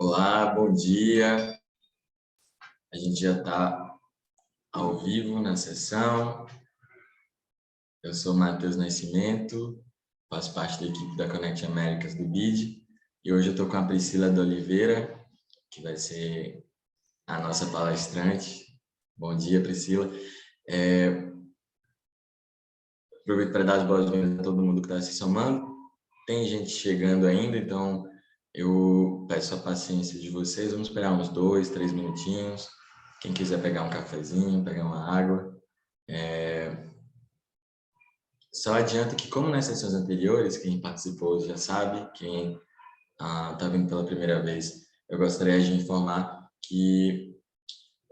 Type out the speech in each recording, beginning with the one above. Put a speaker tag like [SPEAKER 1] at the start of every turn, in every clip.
[SPEAKER 1] Olá, bom dia. A gente já está ao vivo na sessão. Eu sou Matheus Nascimento, faço parte da equipe da Connect Américas do BID. E hoje eu estou com a Priscila de Oliveira, que vai ser a nossa palestrante. Bom dia, Priscila. Aproveito para dar as boas-vindas a todo mundo que está se somando. Tem gente chegando ainda, então eu peço a paciência de vocês. Vamos esperar uns 2, 3 minutinhos. Quem quiser pegar um cafezinho, pegar uma água. Só adianto que, como nas sessões anteriores, quem participou já sabe, quem está vindo pela primeira vez, eu gostaria de informar que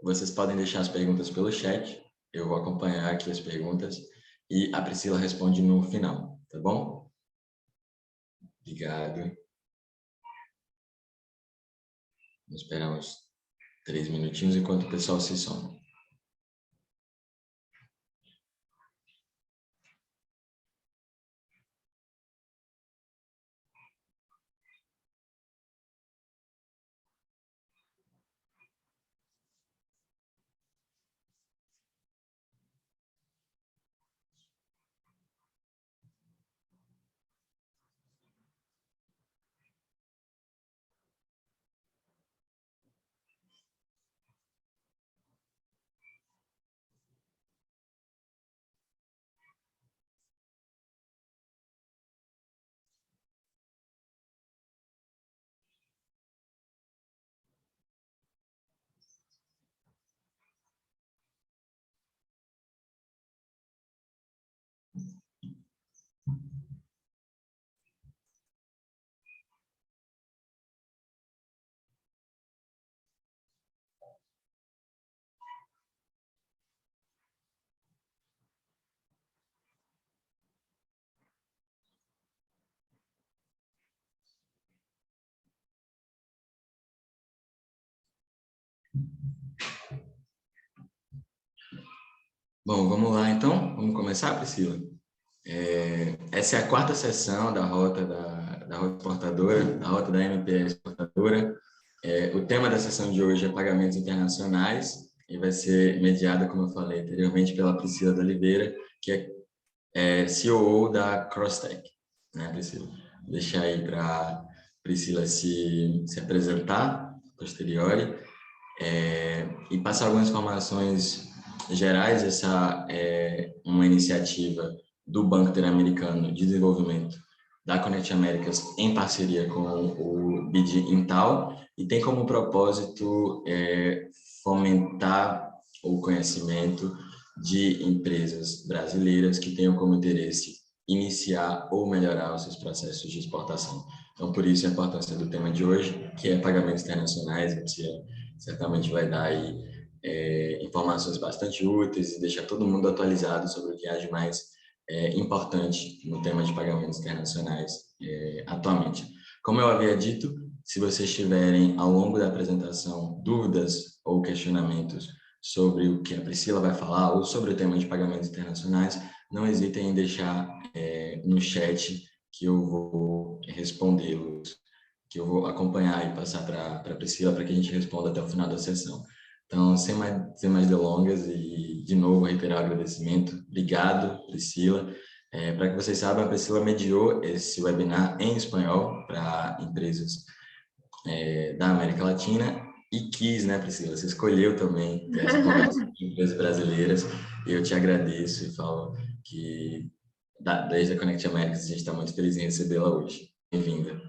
[SPEAKER 1] vocês podem deixar as perguntas pelo chat, eu vou acompanhar aqui as perguntas e a Priscila responde no final, tá bom? Obrigado. Vamos esperar uns 3 minutinhos enquanto o pessoal se soma. Bom, vamos lá então? Vamos começar, Priscila? Essa é a quarta sessão da rota da rota exportadora, da rota da MPL exportadora. O tema da sessão de hoje é pagamentos internacionais e vai ser mediada, como eu falei anteriormente, pela Priscila de Oliveira, que é COO da Crosstech, né, Priscila? Vou deixar aí para a Priscila se apresentar, posteriori, e passar algumas informações gerais. Essa é uma iniciativa do Banco Interamericano de Desenvolvimento da Connect Américas em parceria com o BID Intal e tem como propósito fomentar o conhecimento de empresas brasileiras que tenham como interesse iniciar ou melhorar os seus processos de exportação. Então, por isso a importância do tema de hoje, que é pagamentos internacionais. Você certamente vai dar aí informações bastante úteis e deixar todo mundo atualizado sobre o que há de mais importante no tema de pagamentos internacionais atualmente. Como eu havia dito, se vocês tiverem, ao longo da apresentação, dúvidas ou questionamentos sobre o que a Priscila vai falar ou sobre o tema de pagamentos internacionais, não hesitem em deixar no chat que eu vou respondê-los, que eu vou acompanhar e passar para a Priscila para que a gente responda até o final da sessão. Então, sem mais delongas, e de novo reiterar o agradecimento. Obrigado, Priscila. Para que vocês saibam, a Priscila mediou esse webinar em espanhol para empresas da América Latina e quis, né, Priscila? Você escolheu também ter essa conversa com empresas brasileiras e eu te agradeço e falo que desde a Connect Américas a gente está muito feliz em recebê-la hoje. Bem-vinda.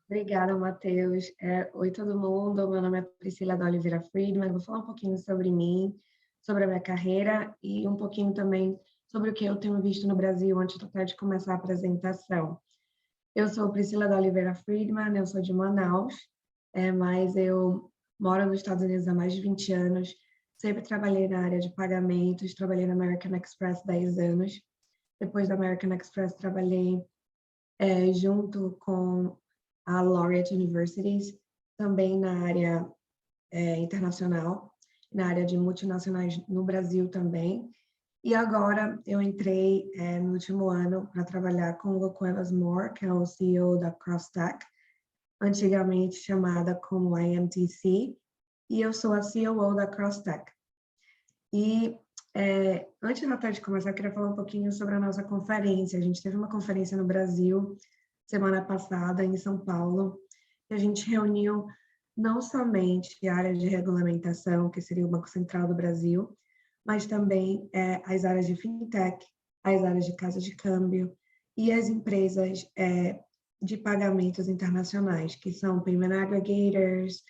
[SPEAKER 2] Obrigada, Matheus. Oi, todo mundo. Meu nome é Priscila da Oliveira Friedman. Vou falar um pouquinho sobre mim, sobre a minha carreira e um pouquinho também sobre o que eu tenho visto no Brasil antes até de começar a apresentação. Eu sou Priscila da Oliveira Friedman, eu sou de Manaus, mas eu moro nos Estados Unidos há mais de 20 anos. Sempre trabalhei na área de pagamentos, trabalhei na American Express 10 anos. Depois da American Express, trabalhei junto com a Laureate Universities, também na área internacional, na área de multinacionais no Brasil também. E agora eu entrei no último ano para trabalhar com o Cuevas Moore, que é o CEO da Crosstech, antigamente chamada como IMTC, e eu sou a COO da CrossTech. E antes até de começar, eu queria falar um pouquinho sobre a nossa conferência. A gente teve uma conferência no Brasil semana passada, em São Paulo, e a gente reuniu não somente a área de regulamentação, que seria o Banco Central do Brasil, mas também as áreas de fintech, as áreas de casa de câmbio e as empresas de pagamentos internacionais, que são payment aggregators,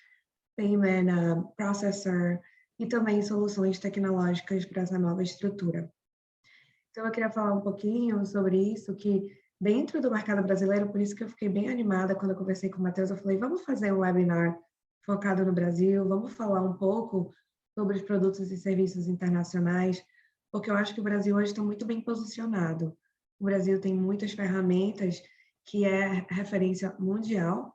[SPEAKER 2] payment processor e também soluções tecnológicas para essa nova estrutura. Então, eu queria falar um pouquinho sobre isso, que dentro do mercado brasileiro, por isso que eu fiquei bem animada quando eu conversei com o Matheus, eu falei, vamos fazer um webinar focado no Brasil, vamos falar um pouco sobre os produtos e serviços internacionais, porque eu acho que o Brasil hoje está muito bem posicionado. O Brasil tem muitas ferramentas que é referência mundial,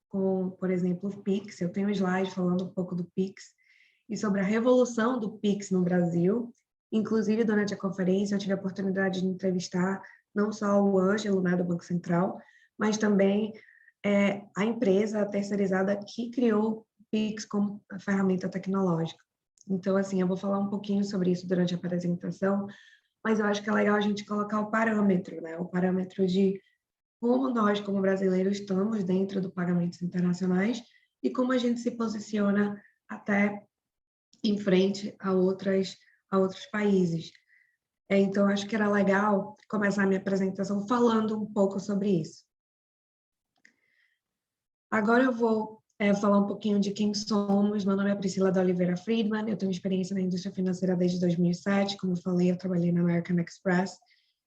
[SPEAKER 2] com, por exemplo, o Pix. Eu tenho um slide falando um pouco do Pix e sobre a revolução do Pix no Brasil. Inclusive, durante a conferência, eu tive a oportunidade de entrevistar não só o Ângelo, né, do Banco Central, mas também a empresa terceirizada que criou o Pix como ferramenta tecnológica. Então, assim, eu vou falar um pouquinho sobre isso durante a apresentação, mas eu acho que é legal a gente colocar o parâmetro, né? O parâmetro de como nós, como brasileiros, estamos dentro do pagamentos internacionais e como a gente se posiciona até em frente a outros países. Então, acho que era legal começar a minha apresentação falando um pouco sobre isso. Agora eu vou falar um pouquinho de quem somos. Meu nome é Priscila da Oliveira Friedman, eu tenho experiência na indústria financeira desde 2007. Como eu falei, eu trabalhei na American Express.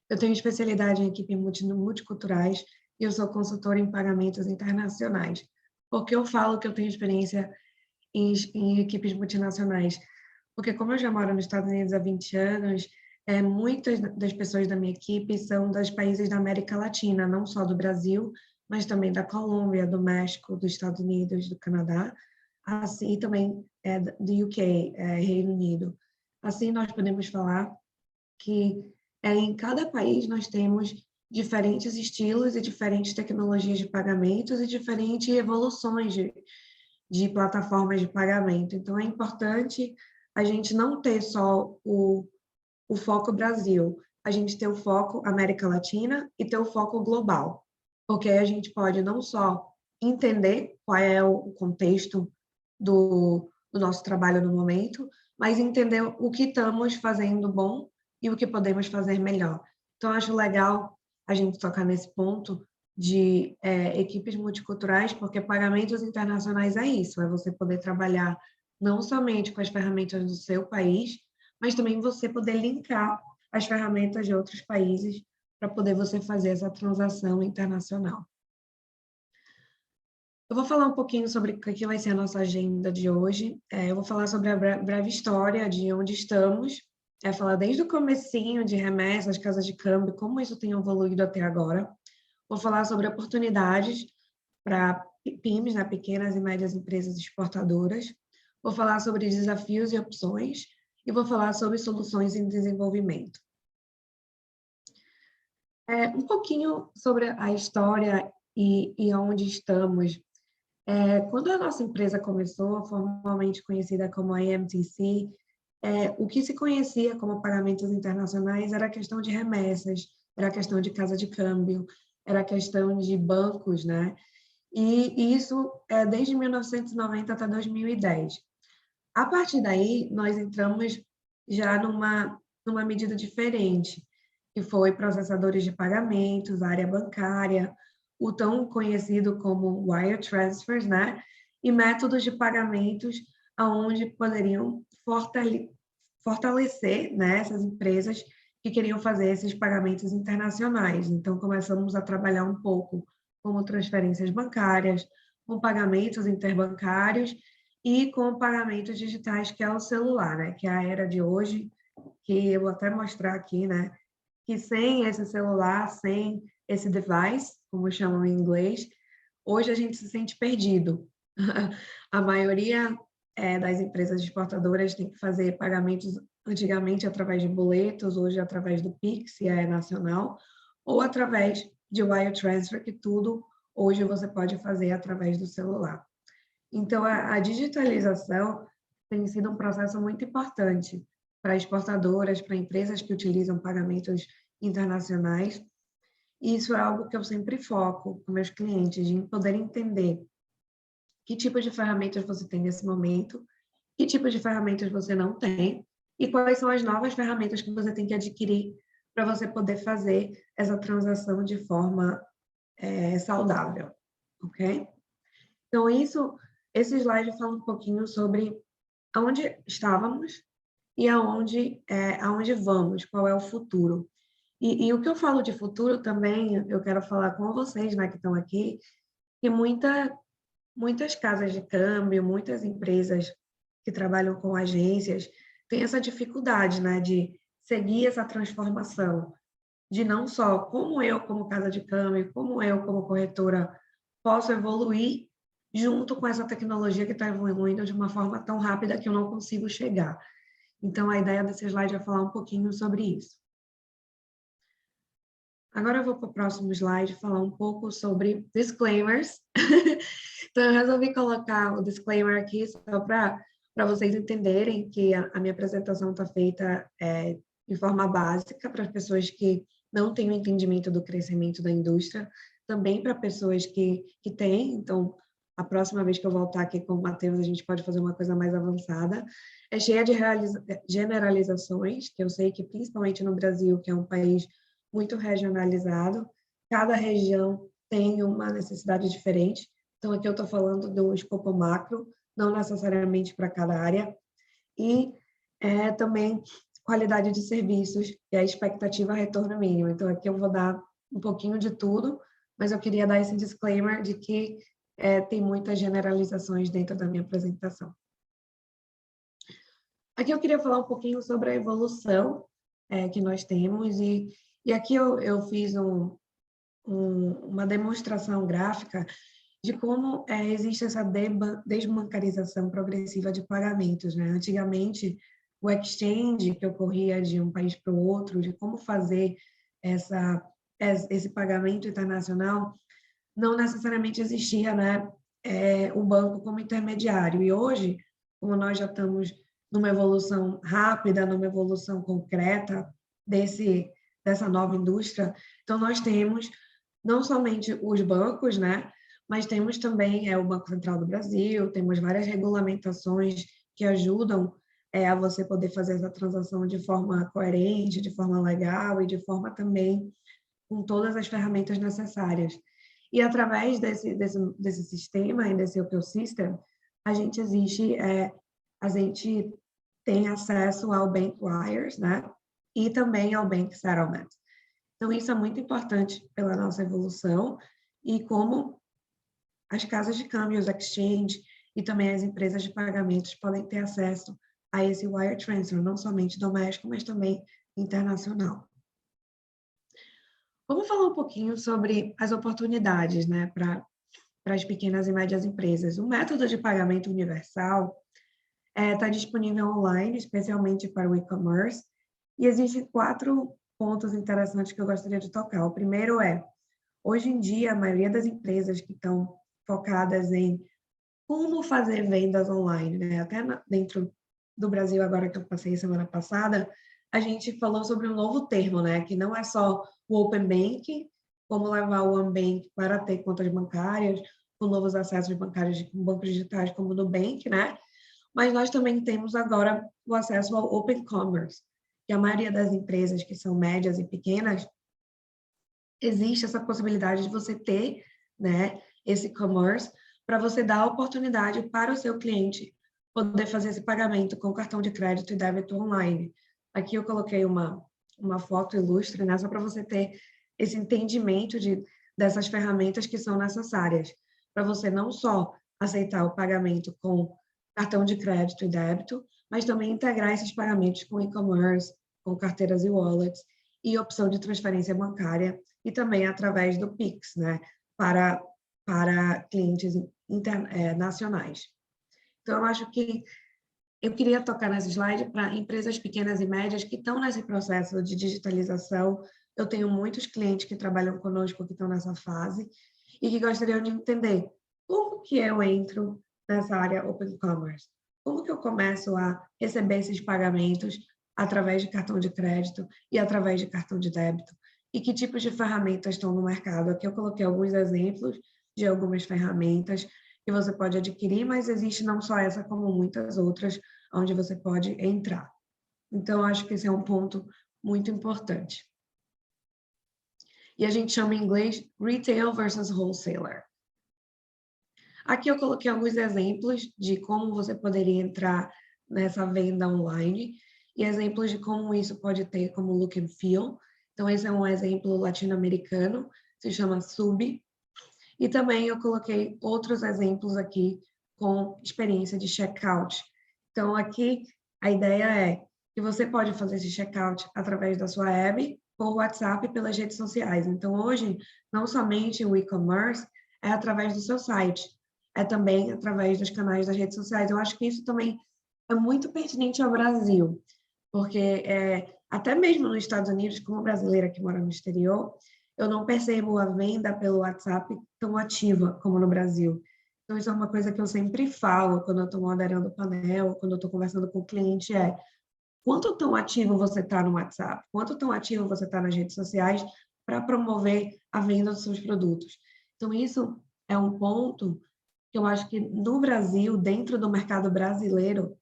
[SPEAKER 2] Eu tenho especialidade em equipes multiculturais e eu sou consultora em pagamentos internacionais. Por que eu falo que eu tenho experiência em equipes multinacionais? Porque como eu já moro nos Estados Unidos há 20 anos, muitas das pessoas da minha equipe são dos países da América Latina, não só do Brasil, mas também da Colômbia, do México, dos Estados Unidos, do Canadá, assim, e também do UK, Reino Unido. Assim, nós podemos falar que em cada país nós temos diferentes estilos e diferentes tecnologias de pagamentos e diferentes evoluções de plataformas de pagamento. Então, é importante a gente não ter só o foco Brasil, a gente ter o foco América Latina e ter o foco global, porque aí a gente pode não só entender qual é o contexto do nosso trabalho no momento, mas entender o que estamos fazendo bom e o que podemos fazer melhor. Então, acho legal a gente tocar nesse ponto de equipes multiculturais, porque pagamentos internacionais é isso, é você poder trabalhar não somente com as ferramentas do seu país, mas também você poder linkar as ferramentas de outros países para poder você fazer essa transação internacional. Eu vou falar um pouquinho sobre o que vai ser a nossa agenda de hoje. Eu vou falar sobre a breve história de onde estamos, falar desde o comecinho de remessas, casas de câmbio, como isso tem evoluído até agora. Vou falar sobre oportunidades para PIMs, né, pequenas e médias empresas exportadoras. Vou falar sobre desafios e opções e vou falar sobre soluções em desenvolvimento. Um pouquinho sobre a história e onde estamos. Quando a nossa empresa começou, formalmente conhecida como a IMTC, o que se conhecia como pagamentos internacionais era a questão de remessas, era a questão de casa de câmbio, era a questão de bancos, né? E isso desde 1990 até 2010. A partir daí, nós entramos já numa medida diferente, que foi processadores de pagamentos, área bancária, o tão conhecido como wire transfers, né? E métodos de pagamentos aonde poderiam fortalecer, né, essas empresas que queriam fazer esses pagamentos internacionais. Então, começamos a trabalhar um pouco com transferências bancárias, com pagamentos interbancários e com pagamentos digitais, que é o celular, né? Que é a era de hoje, que eu vou até mostrar aqui, né? Que sem esse celular, sem esse device, como chamam em inglês, hoje a gente se sente perdido. A maioria das empresas exportadoras tem que fazer pagamentos antigamente através de boletos, hoje através do Pix, se é nacional, ou através de wire transfer, que tudo hoje você pode fazer através do celular. Então, a digitalização tem sido um processo muito importante para exportadoras, para empresas que utilizam pagamentos internacionais. E isso é algo que eu sempre foco com meus clientes, de poder entender que tipo de ferramentas você tem nesse momento, que tipo de ferramentas você não tem, e quais são as novas ferramentas que você tem que adquirir para você poder fazer essa transação de forma saudável, ok? Então, esse slide fala um pouquinho sobre aonde estávamos e aonde vamos, qual é o futuro. E o que eu falo de futuro também, eu quero falar com vocês, né, que estão aqui, que muitas casas de câmbio, muitas empresas que trabalham com agências têm essa dificuldade, né, de seguir essa transformação, de não só como eu, como casa de câmbio, como eu, como corretora, posso evoluir junto com essa tecnologia que está evoluindo de uma forma tão rápida que eu não consigo chegar. Então, a ideia desse slide é falar um pouquinho sobre isso. Agora eu vou para o próximo slide falar um pouco sobre disclaimers. Então, eu resolvi colocar o disclaimer aqui só para vocês entenderem que a minha apresentação está feita de forma básica para as pessoas que não têm o entendimento do crescimento da indústria, também para pessoas que têm. Então, a próxima vez que eu voltar aqui com o Matheus, a gente pode fazer uma coisa mais avançada. É cheia de generalizações, que eu sei que principalmente no Brasil, que é um país muito regionalizado, cada região tem uma necessidade diferente. Então, aqui eu estou falando do escopo macro, não necessariamente para cada área. E também qualidade de serviços e a expectativa retorno mínimo. Então, aqui eu vou dar um pouquinho de tudo, mas eu queria dar esse disclaimer de que tem muitas generalizações dentro da minha apresentação. Aqui eu queria falar um pouquinho sobre a evolução que nós temos, e aqui eu fiz uma demonstração gráfica de como existe essa desbancarização progressiva de pagamentos, né? Antigamente, o exchange que ocorria de um país para o outro, de como fazer esse pagamento internacional, não necessariamente existia, né, o banco como intermediário. E hoje, como nós já estamos numa evolução rápida, numa evolução concreta dessa nova indústria, então nós temos não somente os bancos, né, mas temos também o Banco Central do Brasil, temos várias regulamentações que ajudam a você poder fazer essa transação de forma coerente, de forma legal e de forma também com todas as ferramentas necessárias. E através desse sistema e desse ecosystem, a gente tem acesso ao Bank Wires, né? E também ao Bank Settlement. Então, isso é muito importante pela nossa evolução e como as casas de câmbio, os exchange e também as empresas de pagamentos podem ter acesso a esse wire transfer, não somente doméstico, mas também internacional. Vamos falar um pouquinho sobre as oportunidades, né, para as pequenas e médias empresas. O método de pagamento universal está disponível online, especialmente para o e-commerce, e existem 4 pontos interessantes que eu gostaria de tocar. O primeiro hoje em dia, a maioria das empresas que estão focadas em como fazer vendas online, né, até dentro do Brasil, agora que eu passei semana passada, a gente falou sobre um novo termo, né, que não é só o Open Banking, como levar o OneBank para ter contas bancárias, com novos acessos bancários com bancos digitais como o Nubank, né? Mas nós também temos agora o acesso ao Open Commerce, que a maioria das empresas que são médias e pequenas, existe essa possibilidade de você ter, né, esse commerce para você dar a oportunidade para o seu cliente poder fazer esse pagamento com cartão de crédito e débito online. Aqui eu coloquei uma foto ilustre, né, só para você ter esse entendimento dessas ferramentas que são necessárias para você não só aceitar o pagamento com cartão de crédito e débito, mas também integrar esses pagamentos com e-commerce, com carteiras e wallets e opção de transferência bancária e também através do Pix, né, para clientes nacionais. Então, eu acho que eu queria tocar nesse slide para empresas pequenas e médias que estão nesse processo de digitalização. Eu tenho muitos clientes que trabalham conosco que estão nessa fase. e que gostariam de entender como que eu entro nessa área Open Commerce, como que eu começo a receber esses pagamentos através de cartão de crédito e através de cartão de débito, e que tipos de ferramentas estão no mercado. Aqui eu coloquei alguns exemplos de algumas ferramentas que você pode adquirir, mas existe não só essa, como muitas outras, onde você pode entrar. Então, acho que esse é um ponto muito importante. E a gente chama em inglês Retail versus Wholesaler. Aqui eu coloquei alguns exemplos de como você poderia entrar nessa venda online e exemplos de como isso pode ter como look and feel. Então, esse é um exemplo latino-americano, se chama Sub. E também eu coloquei outros exemplos aqui com experiência de checkout. Então, aqui a ideia é que você pode fazer esse checkout através da sua web, por WhatsApp e pelas redes sociais. Então, hoje, não somente o e-commerce é através do seu site, é também através dos canais das redes sociais. Eu acho que isso também é muito pertinente ao Brasil, porque até mesmo nos Estados Unidos, como brasileira que mora no exterior, eu não percebo a venda pelo WhatsApp tão ativa como no Brasil. Então, isso é uma coisa que eu sempre falo quando eu estou moderando o painel, quando eu estou conversando com o cliente, quanto tão ativo você está no WhatsApp, quanto tão ativo você está nas redes sociais para promover a venda dos seus produtos. Então, isso é um ponto que eu acho que no Brasil, dentro do mercado brasileiro,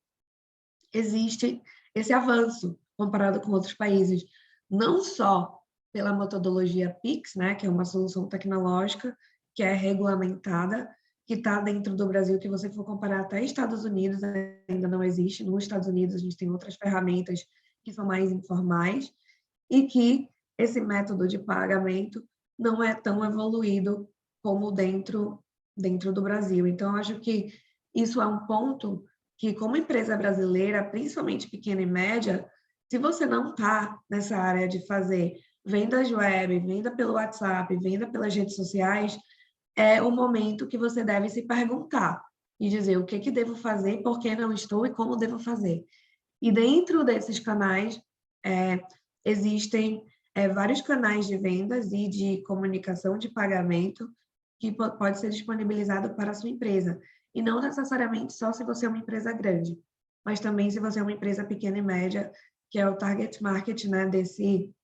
[SPEAKER 2] existe esse avanço comparado com outros países, não só pela metodologia PIX, né, que é uma solução tecnológica que é regulamentada, que está dentro do Brasil, que você for comparar até Estados Unidos, ainda não existe. Nos Estados Unidos, a gente tem outras ferramentas que são mais informais e que esse método de pagamento não é tão evoluído como dentro do Brasil. Então, eu acho que isso é um ponto que, como empresa brasileira, principalmente pequena e média, se você não está nessa área de fazer vendas web, venda pelo WhatsApp, venda pelas redes sociais, é o momento que você deve se perguntar e dizer o que devo fazer, por que não estou e como devo fazer. E dentro desses canais, existem vários canais de vendas e de comunicação de pagamento que pode ser disponibilizado para a sua empresa. E não necessariamente só se você é uma empresa grande, mas também se você é uma empresa pequena e média, que é o target market, né,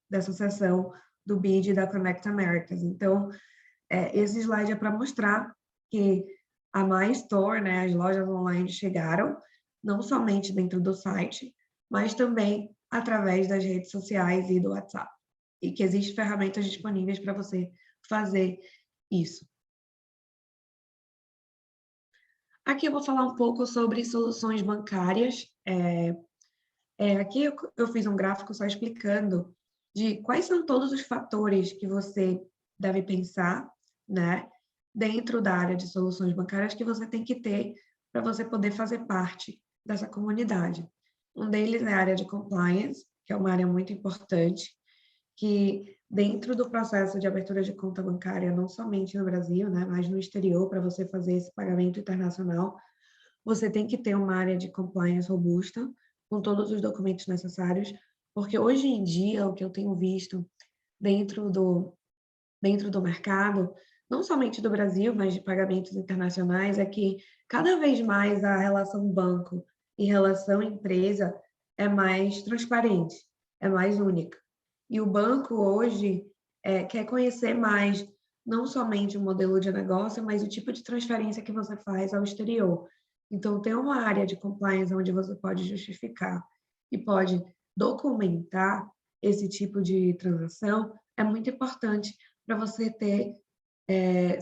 [SPEAKER 2] dessa seção do BID da Connect Americas. Então, esse slide é para mostrar que a My Store, né, as lojas online chegaram, não somente dentro do site, mas também através das redes sociais e do WhatsApp. E que existem ferramentas disponíveis para você fazer isso. Aqui eu vou falar um pouco sobre soluções bancárias. Aqui eu fiz um gráfico só explicando de quais são todos os fatores que você deve pensar, né, dentro da área de soluções bancárias que você tem que ter para você poder fazer parte dessa comunidade. Um deles é a área de compliance, que é uma área muito importante, que dentro do processo de abertura de conta bancária, não somente no Brasil, né, mas no exterior, para você fazer esse pagamento internacional, você tem que ter uma área de compliance robusta, com todos os documentos necessários, porque hoje em dia, o que eu tenho visto dentro do mercado, não somente do Brasil, mas de pagamentos internacionais, é que cada vez mais a relação banco e relação empresa é mais transparente, é mais única. E o banco hoje quer conhecer mais, não somente o modelo de negócio, mas o tipo de transferência que você faz ao exterior. Então, ter uma área de compliance onde você pode justificar e pode documentar esse tipo de transação é muito importante para você ter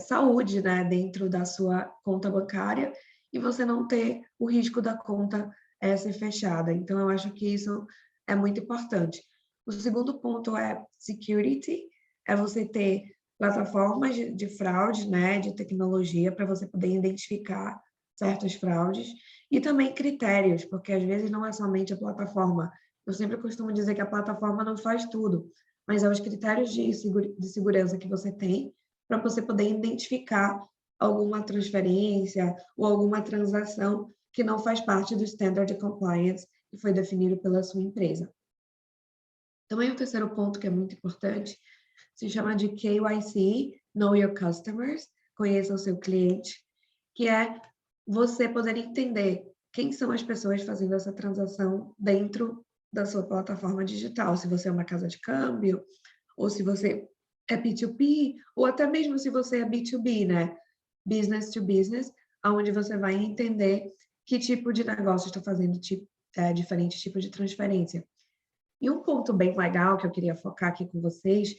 [SPEAKER 2] saúde, né, dentro da sua conta bancária e você não ter o risco da conta ser fechada. Então, eu acho que isso é muito importante. O segundo ponto é security, é você ter plataformas de fraude, né, de tecnologia, para você poder identificar certas fraudes, e também critérios, porque às vezes não é somente a plataforma. Eu sempre costumo dizer que a plataforma não faz tudo, mas é os critérios de segurança que você tem para você poder identificar alguma transferência ou alguma transação que não faz parte do standard de compliance que foi definido pela sua empresa. Também o terceiro ponto que é muito importante se chama de KYC, Know Your Customers, conheça o seu cliente, que é você poder entender quem são as pessoas fazendo essa transação dentro da sua plataforma digital. Se você é uma casa de câmbio, ou se você é P2P, ou até mesmo se você é B2B, né? Business to business, onde você vai entender que tipo de negócio está fazendo diferentes tipos de transferência. E um ponto bem legal que eu queria focar aqui com vocês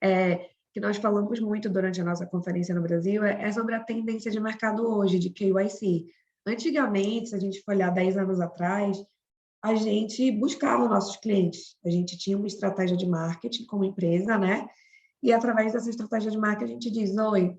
[SPEAKER 2] é que nós falamos muito durante a nossa conferência no Brasil é sobre a tendência de mercado hoje, de KYC. Antigamente, se a gente for olhar 10 anos atrás, a gente buscava nossos clientes. A gente tinha uma estratégia de marketing como empresa, né? E através dessa estratégia de marketing, a gente diz: oi,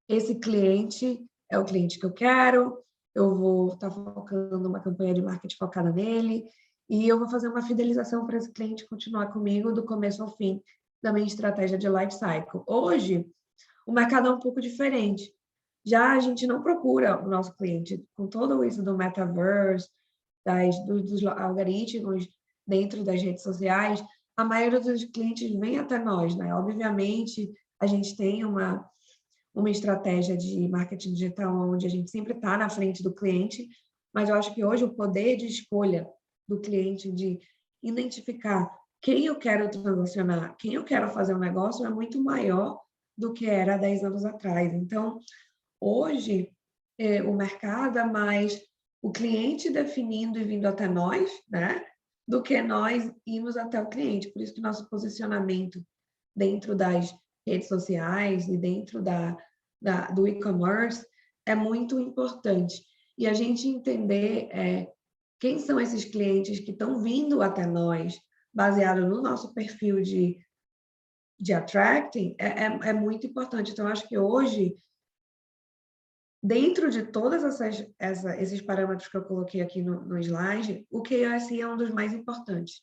[SPEAKER 2] esse cliente é o cliente que eu quero, eu vou estar focando uma campanha de marketing focada nele, e eu vou fazer uma fidelização para esse cliente continuar comigo do começo ao fim da minha estratégia de life cycle. Hoje, o mercado é um pouco diferente. Já a gente não procura o nosso cliente com todo isso do metaverse, dos algoritmos dentro das redes sociais. A maioria dos clientes vem até nós, né? Obviamente, a gente tem uma estratégia de marketing digital onde a gente sempre está na frente do cliente, mas eu acho que hoje o poder de escolha do cliente de identificar quem eu quero transacionar, quem eu quero fazer um negócio é muito maior do que era há 10 anos atrás. Então, hoje, o mercado é mais o cliente definindo e vindo até nós, né? Do que nós irmos até o cliente. Por isso que nosso posicionamento dentro das redes sociais e dentro do e-commerce é muito importante. E a gente entender quem são esses clientes que estão vindo até nós, baseado no nosso perfil de attracting, é muito importante. Então, acho que hoje, dentro de todos esses parâmetros que eu coloquei aqui no slide, o KYC é um dos mais importantes.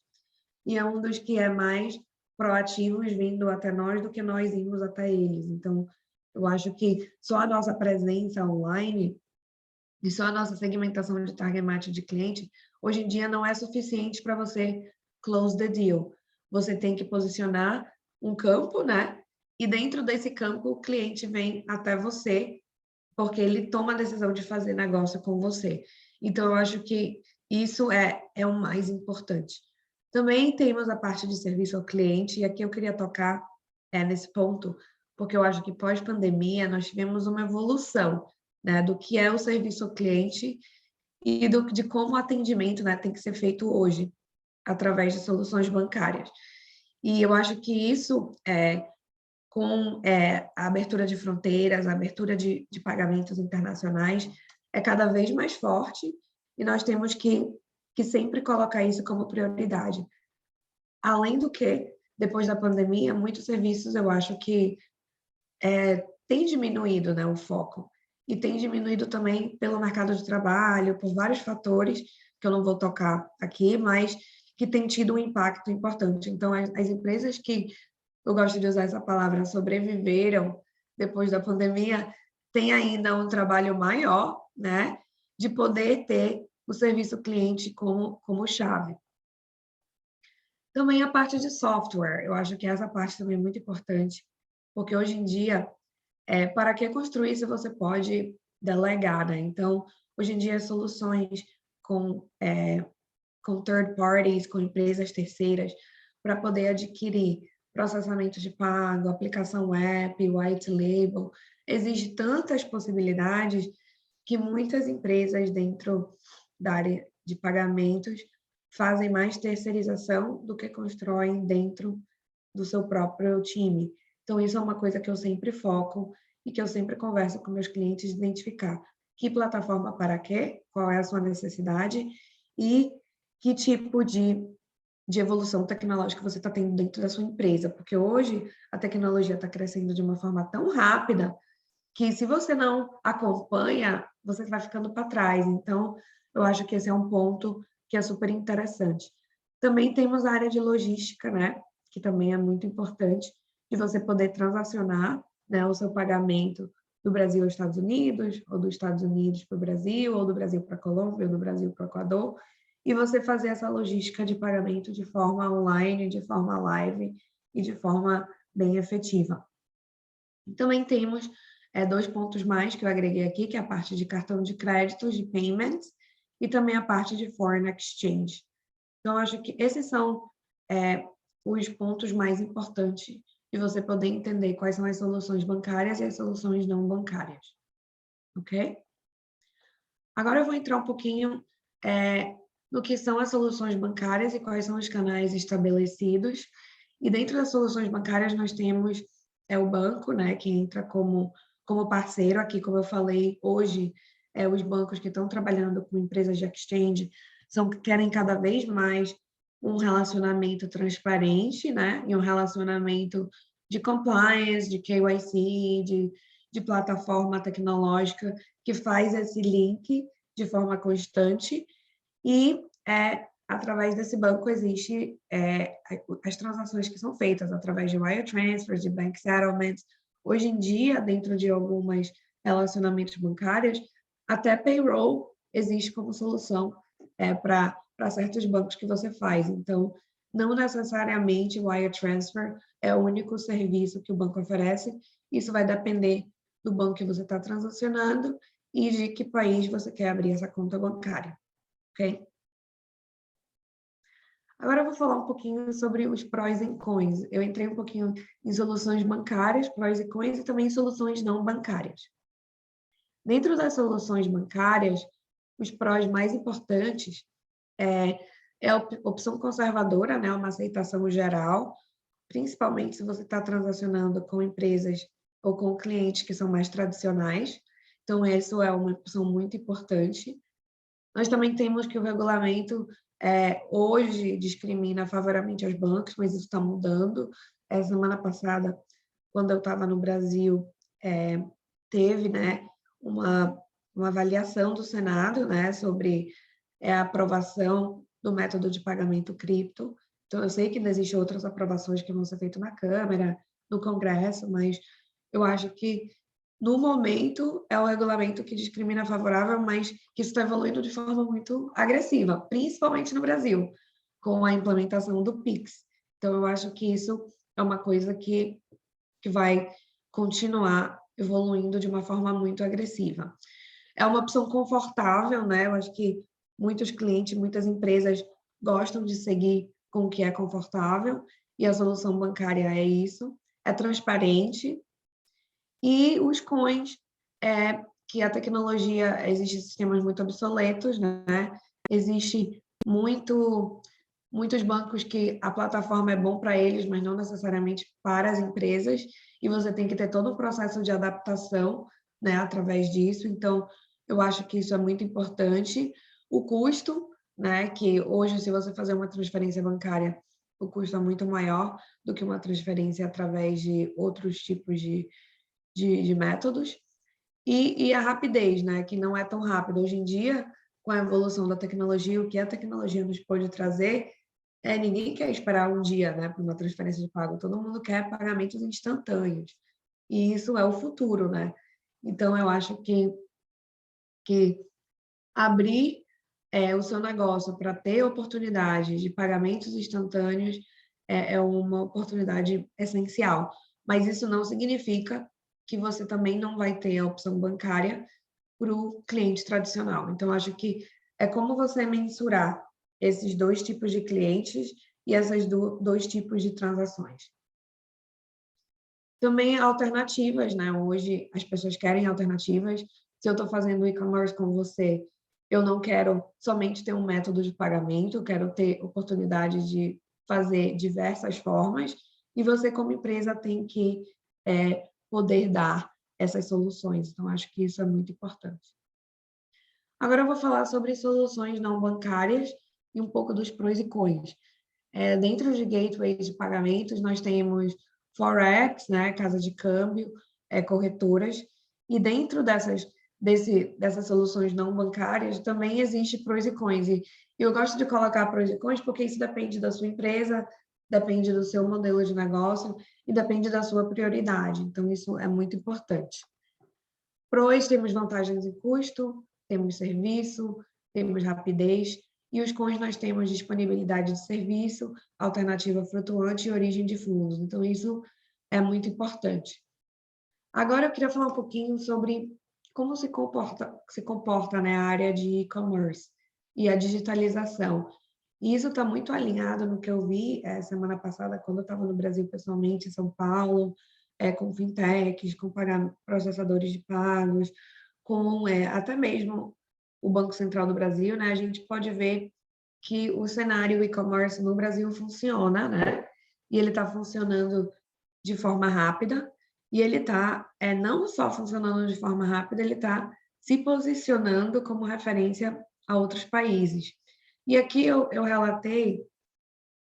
[SPEAKER 2] E é um dos que é mais proativos vindo até nós do que nós irmos até eles. Então, eu acho que só a nossa presença online e só a nossa segmentação de target match de cliente, hoje em dia não é suficiente para você close the deal. Você tem que posicionar um campo, né? E dentro desse campo, o cliente vem até você, porque ele toma a decisão de fazer negócio com você. Então, eu acho que isso é o mais importante. Também temos a parte de serviço ao cliente, e aqui eu queria tocar nesse ponto, porque eu acho que pós-pandemia nós tivemos uma evolução, né, do que é o serviço ao cliente e de como o atendimento, né, tem que ser feito hoje, através de soluções bancárias. E eu acho que isso, com a abertura de fronteiras, a abertura de pagamentos internacionais, é cada vez mais forte e nós temos que sempre colocar isso como prioridade. Além do que, depois da pandemia, muitos serviços eu acho que tem diminuído, né, o foco. E tem diminuído também pelo mercado de trabalho, por vários fatores, que eu não vou tocar aqui, mas que tem tido um impacto importante. Então, as empresas que, eu gosto de usar essa palavra, sobreviveram depois da pandemia, têm ainda um trabalho maior, né, de poder ter o serviço cliente como chave. Também a parte de software, eu acho que essa parte também é muito importante, porque hoje em dia, para que construir se você pode delegar, né? Então, hoje em dia, soluções com third parties, com empresas terceiras, para poder adquirir processamento de pago, aplicação web, white label, existe tantas possibilidades que muitas empresas dentro da área de pagamentos fazem mais terceirização do que constroem dentro do seu próprio time. Então, isso é uma coisa que eu sempre foco e que eu sempre converso com meus clientes, identificar que plataforma para quê, qual é a sua necessidade e que tipo de evolução tecnológica você está tendo dentro da sua empresa. Porque hoje a tecnologia está crescendo de uma forma tão rápida que se você não acompanha, você vai ficando para trás. Então, eu acho que esse é um ponto que é super interessante. Também temos a área de logística, né? Que também é muito importante, de você poder transacionar, né, o seu pagamento do Brasil aos Estados Unidos, ou dos Estados Unidos para o Brasil, ou do Brasil para a Colômbia, ou do Brasil para o Equador, e você fazer essa logística de pagamento de forma online, de forma live e de forma bem efetiva. Também temos 2 pontos mais que eu agreguei aqui, que é a parte de cartão de crédito, de payments, e também a parte de foreign exchange. Então, acho que esses são os pontos mais importantes de você poder entender quais são as soluções bancárias e as soluções não bancárias. Ok? Agora eu vou entrar um pouquinho no que são as soluções bancárias e quais são os canais estabelecidos. E dentro das soluções bancárias nós temos o banco, né, que entra como parceiro aqui, como eu falei, hoje os bancos que estão trabalhando com empresas de exchange querem cada vez mais um relacionamento transparente, né, e um relacionamento de compliance, de KYC, de plataforma tecnológica que faz esse link de forma constante e através desse banco existe as transações que são feitas através de wire transfers, de bank settlements. Hoje em dia, dentro de alguns relacionamentos bancários, até payroll existe como solução para certos bancos que você faz. Então, não necessariamente o wire transfer é o único serviço que o banco oferece. Isso vai depender do banco que você está transacionando e de que país você quer abrir essa conta bancária, ok? Agora eu vou falar um pouquinho sobre os prós e cons. Eu entrei um pouquinho em soluções bancárias, prós e cons, e também soluções não bancárias. Dentro das soluções bancárias, os prós mais importantes é a opção conservadora, né, uma aceitação geral, principalmente se você está transacionando com empresas ou com clientes que são mais tradicionais. Então, essa é uma opção muito importante. Nós também temos que o regulamento hoje discrimina favoravelmente aos bancos, mas isso está mudando. Semana passada, quando eu estava no Brasil, teve, né, uma avaliação do Senado, né, sobre a aprovação do método de pagamento cripto. Então, eu sei que ainda existem outras aprovações que vão ser feitas na Câmara, no Congresso, mas eu acho que, no momento, é o regulamento que discrimina favorável, mas que isso está evoluindo de forma muito agressiva, principalmente no Brasil, com a implementação do PIX. Então, eu acho que isso é uma coisa que vai continuar evoluindo de uma forma muito agressiva. É uma opção confortável, né? Eu acho que muitos clientes, muitas empresas gostam de seguir com o que é confortável, e a solução bancária é isso, é transparente. E os cons é que a tecnologia, existem sistemas muito obsoletos, né? Existe muitos bancos que a plataforma é bom para eles, mas não necessariamente para as empresas, e você tem que ter todo um processo de adaptação, né, através disso. Então, eu acho que isso é muito importante. O custo, né, que hoje, se você fazer uma transferência bancária, o custo é muito maior do que uma transferência através de outros tipos de métodos. E a rapidez, né, que não é tão rápida. Hoje em dia, com a evolução da tecnologia, o que a tecnologia nos pode trazer ninguém quer esperar um dia, né, para uma transferência de pago. Todo mundo quer pagamentos instantâneos. E isso é o futuro, né? Então, eu acho que abrir o seu negócio para ter oportunidade de pagamentos instantâneos é uma oportunidade essencial. Mas isso não significa que você também não vai ter a opção bancária para o cliente tradicional. Então, acho que é como você mensurar esses 2 tipos de clientes e esses 2 tipos de transações. Também alternativas, né? Hoje as pessoas querem alternativas. Se eu estou fazendo e-commerce com você, eu não quero somente ter um método de pagamento, eu quero ter oportunidade de fazer diversas formas, e você, como empresa, tem que poder dar essas soluções. Então, acho que isso é muito importante. Agora eu vou falar sobre soluções não bancárias e um pouco dos prós e cons. Dentro de gateways de pagamentos, nós temos Forex, né, casa de câmbio, corretoras, e dentro dessas soluções não bancárias também existe prós e cons. E eu gosto de colocar prós e cons porque isso depende da sua empresa, depende do seu modelo de negócio e depende da sua prioridade. Então, isso é muito importante. Prós, temos vantagens em custo, temos serviço, temos rapidez, e os cons nós temos disponibilidade de serviço, alternativa flutuante e origem de fundos. Então, isso é muito importante. Agora eu queria falar um pouquinho sobre como se comporta, né, a área de e-commerce e a digitalização. E isso está muito alinhado no que eu vi semana passada, quando eu estava no Brasil pessoalmente, em São Paulo, com fintechs, com processadores de pagos, com até mesmo o Banco Central do Brasil, né? A gente pode ver que o cenário e-commerce no Brasil funciona, né? E ele está funcionando de forma rápida, e ele está não só funcionando de forma rápida, ele está se posicionando como referência a outros países. E aqui eu relatei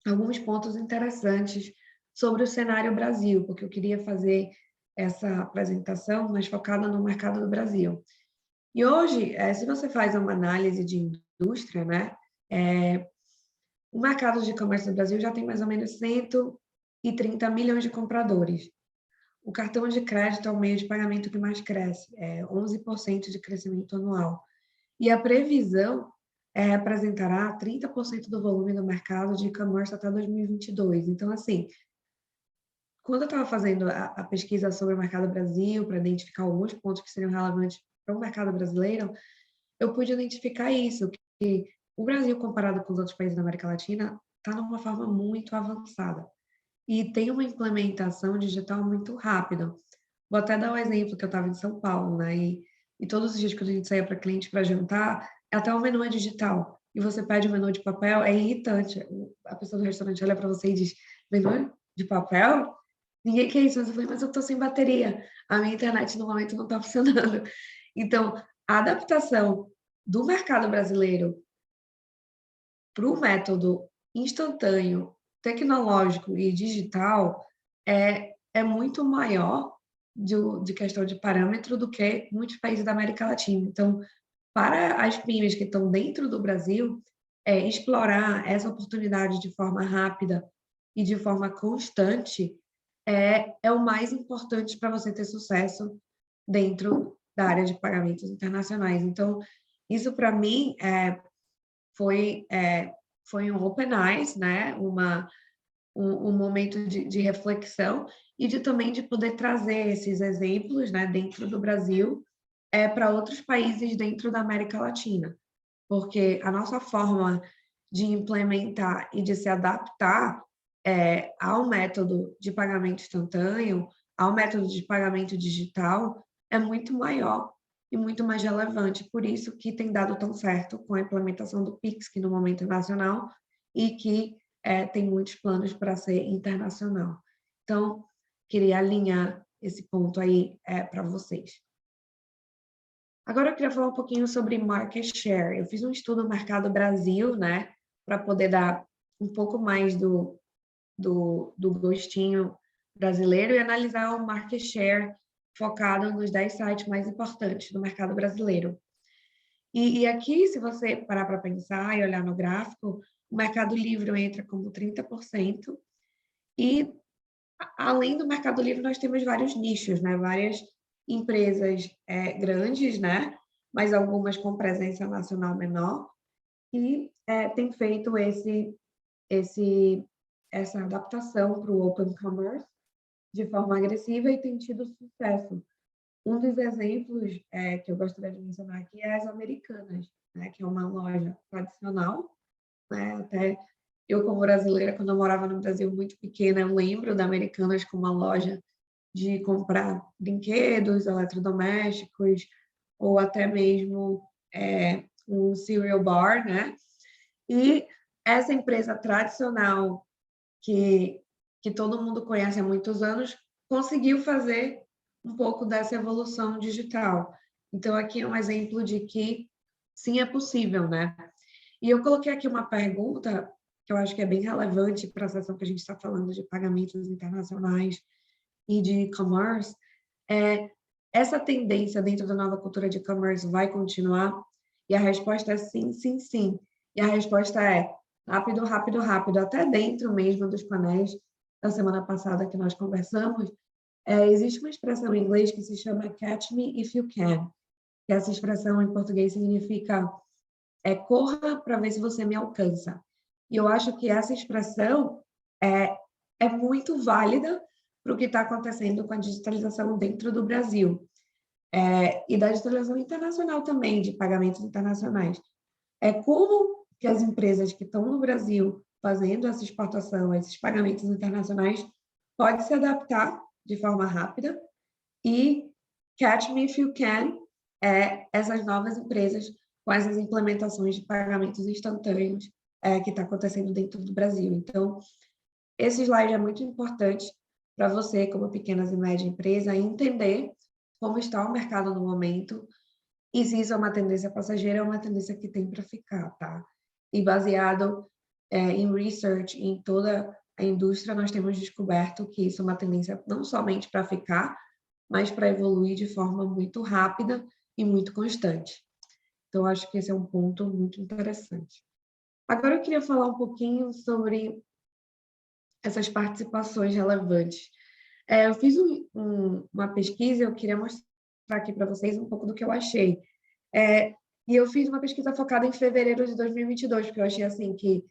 [SPEAKER 2] alguns pontos interessantes sobre o cenário Brasil, porque eu queria fazer essa apresentação mais focada no mercado do Brasil. E hoje, se você faz uma análise de indústria, né, o mercado de comércio do Brasil já tem mais ou menos 130 milhões de compradores. O cartão de crédito é o meio de pagamento que mais cresce, 11% de crescimento anual. E a previsão representará 30% do volume do mercado de e-commerce até 2022. Então, assim, quando eu estava fazendo a pesquisa sobre o mercado Brasil, para identificar alguns pontos que seriam relevantes para o mercado brasileiro, eu pude identificar isso, que o Brasil, comparado com os outros países da América Latina, está numa forma muito avançada e tem uma implementação digital muito rápida. Vou até dar um exemplo que eu estava em São Paulo, né? E todos os dias que a gente saía para cliente para jantar, até o menu é digital. E você pede o menu de papel, é irritante. A pessoa do restaurante olha para você e diz: menu de papel? Ninguém quer isso. Mas eu falei: mas eu estou sem bateria. A minha internet no momento não está funcionando. Então, a adaptação do mercado brasileiro para o método instantâneo, tecnológico e digital é muito maior de questão de parâmetro do que muitos países da América Latina. Então, para as pymes que estão dentro do Brasil, explorar essa oportunidade de forma rápida e de forma constante é o mais importante para você ter sucesso dentro da área de pagamentos internacionais. Então, isso para mim foi, foi um open eyes, né? Um momento de reflexão e também de poder trazer esses exemplos, né, dentro do Brasil para outros países dentro da América Latina, porque a nossa forma de implementar e de se adaptar ao método de pagamento instantâneo, ao método de pagamento digital, é muito maior e muito mais relevante. Por isso que tem dado tão certo com a implementação do Pix, que no momento é nacional, e que tem muitos planos para ser internacional. Então, queria alinhar esse ponto aí para vocês. Agora eu queria falar um pouquinho sobre market share. Eu fiz um estudo no Mercado Brasil, né, para poder dar um pouco mais do gostinho brasileiro e analisar o market share focado nos 10 sites mais importantes do mercado brasileiro. E aqui, se você parar para pensar e olhar no gráfico, o Mercado Livre entra como 30%, e além do Mercado Livre, nós temos vários nichos, né? Várias empresas grandes, né? Mas algumas com presença nacional menor, e tem feito essa adaptação para o Open Commerce de forma agressiva e tem tido sucesso. Um dos exemplos que eu gostaria de mencionar aqui é as Americanas, né? Que é uma loja tradicional, né? Até eu, como brasileira, quando eu morava no Brasil muito pequena, eu lembro da Americanas como uma loja de comprar brinquedos, eletrodomésticos, ou até mesmo um cereal bar, né? E essa empresa tradicional que todo mundo conhece há muitos anos conseguiu fazer um pouco dessa evolução digital. Então, aqui é um exemplo de que sim, é possível, né? E eu coloquei aqui uma pergunta que eu acho que é bem relevante para a sessão que a gente está falando de pagamentos internacionais e de e-commerce. Essa tendência dentro da nova cultura de e-commerce vai continuar? E a resposta é sim, sim, sim. E a resposta é rápido, rápido, rápido. Até dentro mesmo dos painéis da semana passada que nós conversamos, existe uma expressão em inglês que se chama catch me if you can. Que essa expressão em português significa corra para ver se você me alcança. E eu acho que essa expressão é muito válida para o que está acontecendo com a digitalização dentro do Brasil. E da digitalização internacional também, de pagamentos internacionais. Como que as empresas que estão no Brasil fazendo essa exportação, esses pagamentos internacionais, podem se adaptar de forma rápida e catch me if you can, essas novas empresas com essas implementações de pagamentos instantâneos que está acontecendo dentro do Brasil. Então, esse slide é muito importante para você, como pequenas e médias empresas, entender como está o mercado no momento e se isso é uma tendência passageira, é uma tendência que tem para ficar, tá? E baseado em research, em toda a indústria, nós temos descoberto que isso é uma tendência não somente para ficar, mas para evoluir de forma muito rápida e muito constante. Então, acho que esse é um ponto muito interessante. Agora, eu queria falar um pouquinho sobre essas participações relevantes. Eu fiz uma pesquisa, eu queria mostrar aqui para vocês um pouco do que eu achei. E eu fiz uma pesquisa focada em fevereiro de 2022, porque eu achei assim que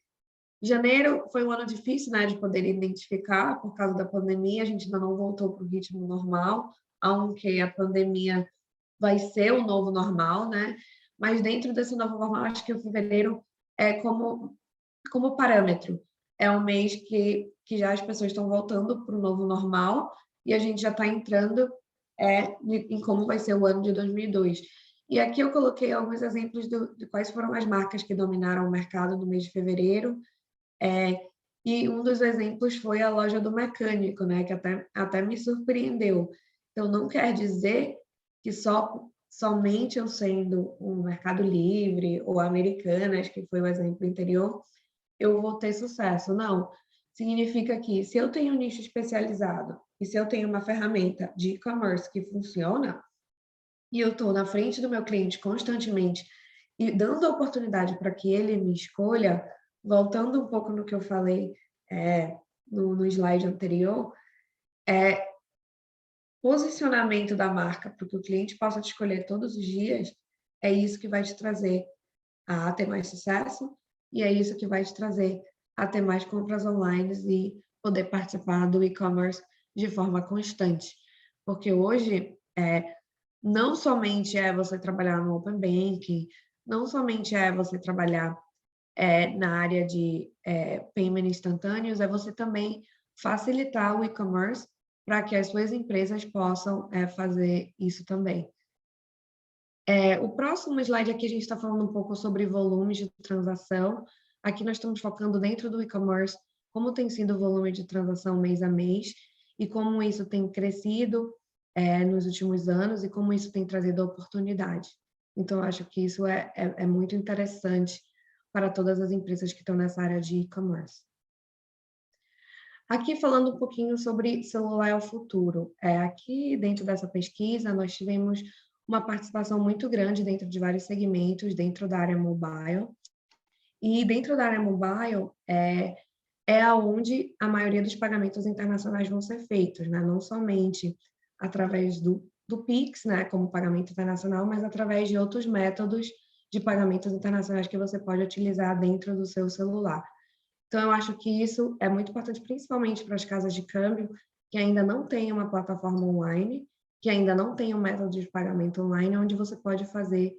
[SPEAKER 2] janeiro foi um ano difícil, né, de poder identificar por causa da pandemia, a gente ainda não voltou para o ritmo normal, aunque a pandemia vai ser o novo normal, né? Mas dentro desse novo normal, acho que o fevereiro é como parâmetro. É um mês que já as pessoas estão voltando para o novo normal e a gente já está entrando em como vai ser o ano de 2002. E aqui eu coloquei alguns exemplos de quais foram as marcas que dominaram o mercado no mês de fevereiro. E um dos exemplos foi a loja do mecânico, né, que até me surpreendeu. Então, não quer dizer que somente eu sendo um Mercado Livre ou Americanas, que foi o exemplo anterior, eu vou ter sucesso. Não. Significa que se eu tenho um nicho especializado e se eu tenho uma ferramenta de e-commerce que funciona, e eu estou na frente do meu cliente constantemente e dando a oportunidade para que ele me escolha, voltando um pouco no que eu falei no slide anterior, posicionamento da marca para que o cliente possa te escolher todos os dias, é isso que vai te trazer a ter mais sucesso e é isso que vai te trazer a ter mais compras online e poder participar do e-commerce de forma constante. Porque hoje, não somente é você trabalhar no Open Banking, não somente é você trabalhar na área de payment instantâneos, é você também facilitar o e-commerce para que as suas empresas possam fazer isso também. O próximo slide aqui a gente está falando um pouco sobre volumes de transação. Aqui nós estamos focando dentro do e-commerce como tem sido o volume de transação mês a mês e como isso tem crescido nos últimos anos e como isso tem trazido oportunidade. Então, eu acho que isso é muito interessante para todas as empresas que estão nessa área de e-commerce. Aqui falando um pouquinho sobre celular é o futuro. Aqui dentro dessa pesquisa nós tivemos uma participação muito grande dentro de vários segmentos, dentro da área mobile. E dentro da área mobile é onde a maioria dos pagamentos internacionais vão ser feitos, né? Não somente através do Pix, né, como pagamento internacional, mas através de outros métodos de pagamentos internacionais que você pode utilizar dentro do seu celular. Então, eu acho que isso é muito importante, principalmente para as casas de câmbio que ainda não têm uma plataforma online, que ainda não tem um método de pagamento online, onde você pode fazer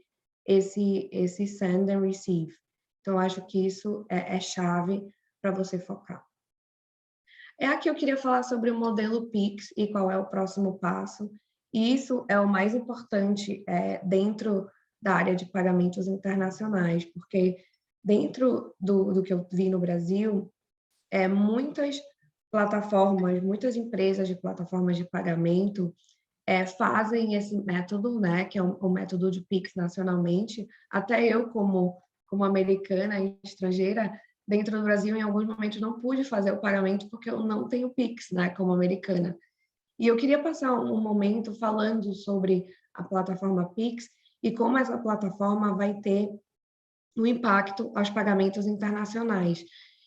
[SPEAKER 2] esse send and receive. Então, eu acho que isso é chave para você focar. Aqui eu queria falar sobre o modelo Pix e qual é o próximo passo. E isso é o mais importante dentro da área de pagamentos internacionais, porque dentro do que eu vi no Brasil, muitas plataformas, muitas empresas de plataformas de pagamento fazem esse método, né, que é o método de Pix nacionalmente. Até eu, como americana e estrangeira, dentro do Brasil, em alguns momentos, não pude fazer o pagamento porque eu não tenho Pix, né, como americana. E eu queria passar um momento falando sobre a plataforma Pix e como essa plataforma vai ter um impacto aos pagamentos internacionais.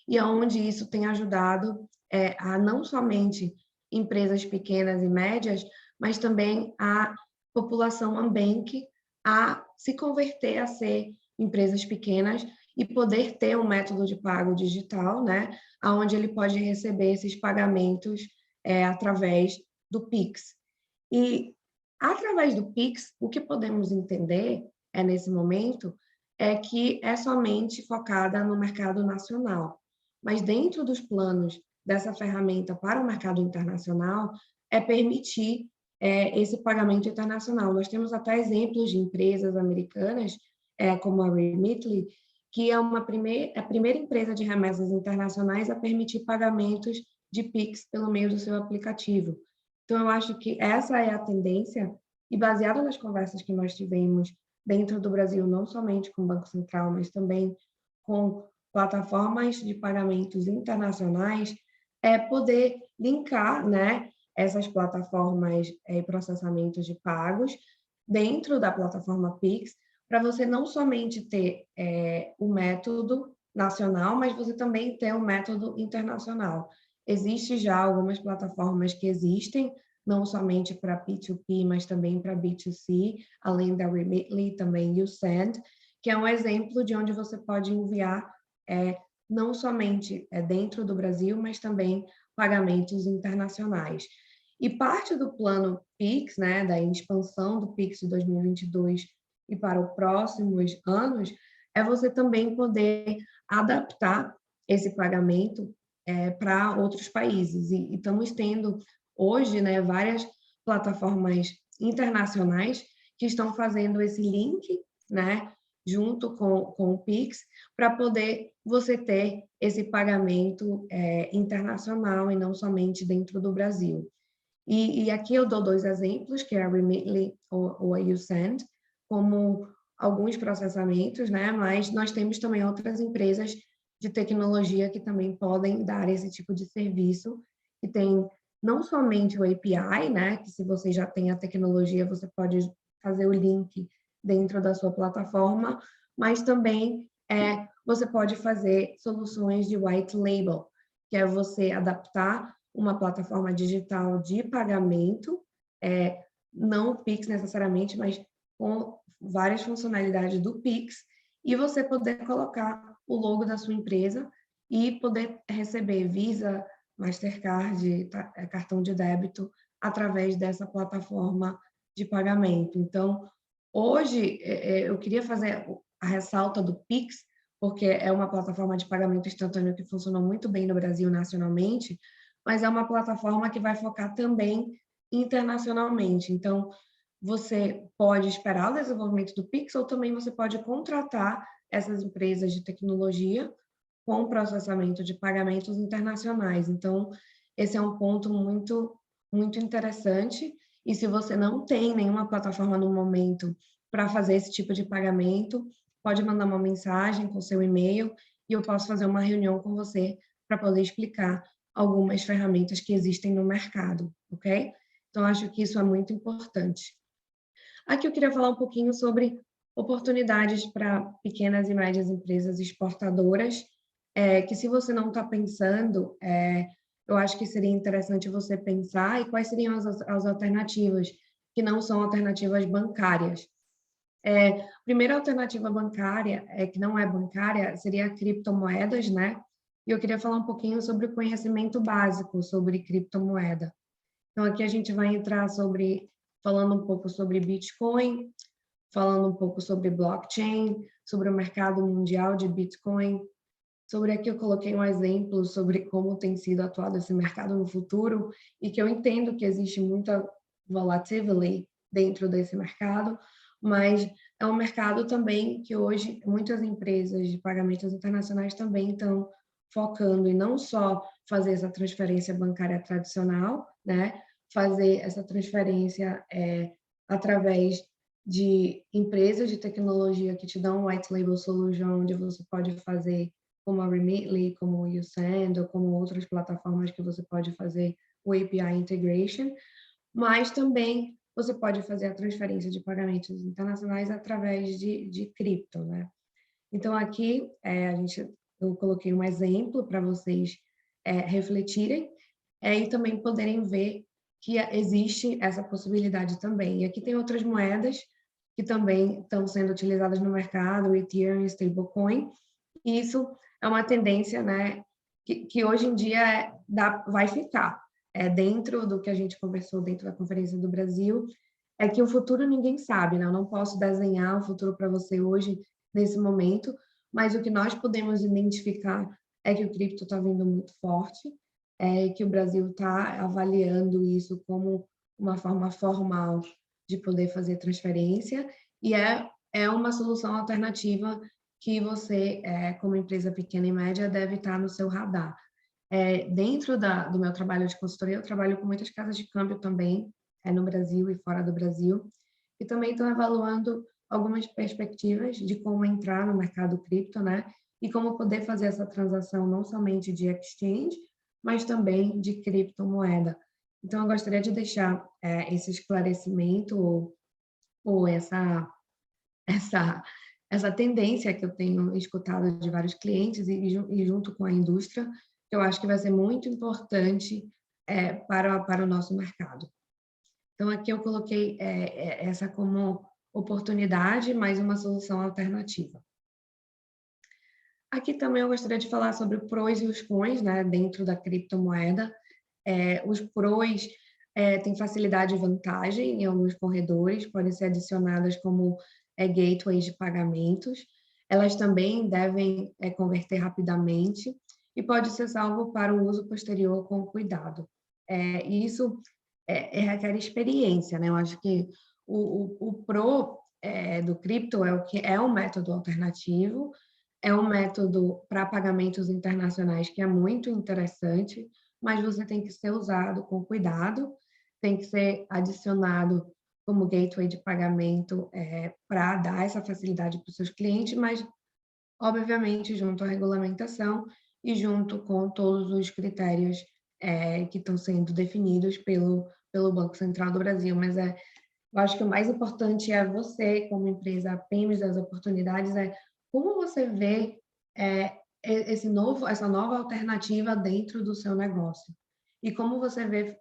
[SPEAKER 2] E aonde isso tem ajudado a não somente empresas pequenas e médias, mas também a população unbanked a se converter a ser empresas pequenas e poder ter um método de pago digital, né, onde ele pode receber esses pagamentos através do Pix. E, através do Pix, o que podemos entender nesse momento é que é somente focada no mercado nacional. Mas dentro dos planos dessa ferramenta para o mercado internacional, é permitir esse pagamento internacional. Nós temos até exemplos de empresas americanas, como a Remitly, que é a primeira empresa de remessas internacionais a permitir pagamentos de Pix pelo meio do seu aplicativo. Então, eu acho que essa é a tendência, e baseada nas conversas que nós tivemos dentro do Brasil, não somente com o Banco Central, mas também com plataformas de pagamentos internacionais, é poder linkar, né, essas plataformas e processamentos de pagos dentro da plataforma Pix, para você não somente ter o método nacional, mas você também ter o método internacional. Existe já algumas plataformas que existem, não somente para P2P, mas também para B2C, além da Remitly, também o Send, que é um exemplo de onde você pode enviar não somente dentro do Brasil, mas também pagamentos internacionais. E parte do plano Pix, né, da expansão do Pix de 2022 e para os próximos anos, é você também poder adaptar esse pagamento para outros países. E estamos tendo hoje, né, várias plataformas internacionais que estão fazendo esse link, né, junto com o Pix, para poder você ter esse pagamento internacional e não somente dentro do Brasil. E aqui eu dou dois exemplos, que é a Remitly ou a YouSend, como alguns processamentos, né? Mas nós temos também outras empresas de tecnologia que também podem dar esse tipo de serviço, que tem não somente o API, né? Que se você já tem a tecnologia, você pode fazer o link dentro da sua plataforma, mas também você pode fazer soluções de white label, que é você adaptar uma plataforma digital de pagamento, não o Pix necessariamente, mas com várias funcionalidades do Pix, e você poder colocar o logo da sua empresa e poder receber Visa, Mastercard, cartão de débito, através dessa plataforma de pagamento. Então, hoje, eu queria fazer a ressalta do Pix, porque é uma plataforma de pagamento instantâneo que funcionou muito bem no Brasil nacionalmente, mas é uma plataforma que vai focar também internacionalmente. Então, você pode esperar o desenvolvimento do Pix ou também você pode contratar essas empresas de tecnologia com processamento de pagamentos internacionais. Então, esse é um ponto muito, muito interessante. E se você não tem nenhuma plataforma no momento para fazer esse tipo de pagamento, pode mandar uma mensagem com seu e-mail e eu posso fazer uma reunião com você para poder explicar algumas ferramentas que existem no mercado, ok? Então, acho que isso é muito importante. Aqui eu queria falar um pouquinho sobre oportunidades para pequenas e médias empresas exportadoras, que se você não está pensando, eu acho que seria interessante você pensar e quais seriam as alternativas, que não são alternativas bancárias. A primeira alternativa bancária, que não é bancária, seria criptomoedas, né? E eu queria falar um pouquinho sobre o conhecimento básico sobre criptomoeda. Então, aqui a gente vai entrar falando um pouco sobre Bitcoin, falando um pouco sobre blockchain, sobre o mercado mundial de Bitcoin. Sobre aqui eu coloquei um exemplo sobre como tem sido atuado esse mercado no futuro e que eu entendo que existe muita volatility dentro desse mercado, mas é um mercado também que hoje muitas empresas de pagamentos internacionais também estão focando em não só fazer essa transferência bancária tradicional, né, fazer essa transferência através de empresas de tecnologia que te dão um white label solution, onde você pode fazer como a Remitly, como o YouSend, ou como outras plataformas que você pode fazer o API integration, mas também você pode fazer a transferência de pagamentos internacionais através de cripto, né? Então, aqui, eu coloquei um exemplo para vocês refletirem e também poderem ver que existe essa possibilidade também. E aqui tem outras moedas que também estão sendo utilizadas no mercado, o Ethereum e Stablecoin. E isso é uma tendência, né, que hoje em dia vai ficar. dentro do que a gente conversou dentro da Conferência do Brasil, é que o futuro ninguém sabe, né? Eu não posso desenhar o futuro para você hoje, nesse momento, mas o que nós podemos identificar é que o cripto está vindo muito forte, que o Brasil está avaliando isso como uma forma formal de poder fazer transferência, e é uma solução alternativa que você, como empresa pequena e média, deve estar no seu radar. Dentro do meu trabalho de consultoria, eu trabalho com muitas casas de câmbio também, no Brasil e fora do Brasil, e também estou avaliando algumas perspectivas de como entrar no mercado cripto, né? E como poder fazer essa transação não somente de exchange, mas também de criptomoeda. Então, eu gostaria de deixar esse esclarecimento ou essa, essa tendência que eu tenho escutado de vários clientes e junto com a indústria, que eu acho que vai ser muito importante para o nosso mercado. Então, aqui eu coloquei essa como oportunidade, mais uma solução alternativa. Aqui também eu gostaria de falar sobre os prós e os cons, né, dentro da criptomoeda. Os prós têm facilidade e vantagem em alguns corredores, podem ser adicionadas como gateways de pagamentos. Elas também devem converter rapidamente e pode ser salvo para o uso posterior com cuidado. E isso requer experiência, né? Eu acho que o pro do cripto é um método alternativo, é um método para pagamentos internacionais que é muito interessante, mas você tem que ser usado com cuidado, tem que ser adicionado como gateway de pagamento para dar essa facilidade para os seus clientes, mas, obviamente, junto à regulamentação e junto com todos os critérios que estão sendo definidos pelo Banco Central do Brasil. Mas eu acho que o mais importante é você, como empresa PEMS das oportunidades, como você vê essa nova alternativa dentro do seu negócio e como você vê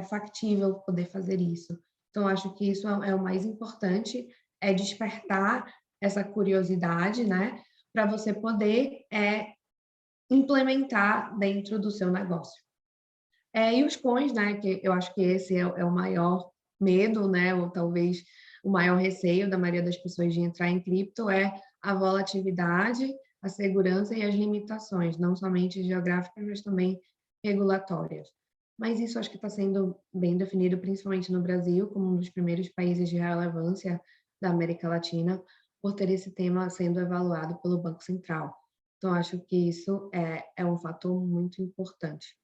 [SPEAKER 2] factível poder fazer isso. Então, acho que isso é o mais importante, é despertar essa curiosidade, né, para você poder implementar dentro do seu negócio. E os cons, né, que eu acho que esse é o maior medo, né, ou talvez o maior receio da maioria das pessoas de entrar em cripto é a volatilidade, a segurança e as limitações, não somente geográficas, mas também regulatórias. Mas isso acho que está sendo bem definido, principalmente no Brasil, como um dos primeiros países de relevância da América Latina, por ter esse tema sendo evaluado pelo Banco Central. Então, acho que isso é um fator muito importante.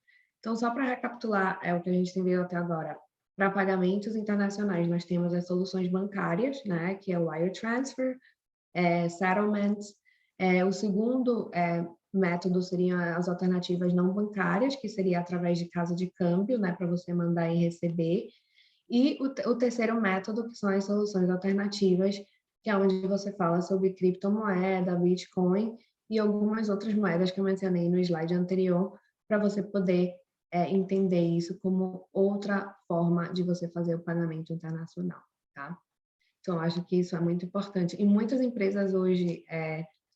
[SPEAKER 2] Então, só para recapitular o que a gente tem visto até agora, para pagamentos internacionais, nós temos as soluções bancárias, né, que é o wire transfer, settlements. O segundo método seriam as alternativas não bancárias, que seria através de casa de câmbio, né, para você mandar e receber. E o terceiro método, que são as soluções alternativas, que é onde você fala sobre criptomoeda, Bitcoin e algumas outras moedas que eu mencionei no slide anterior, para você poder entender isso como outra forma de você fazer o pagamento internacional, tá? Então, acho que isso é muito importante. E muitas empresas hoje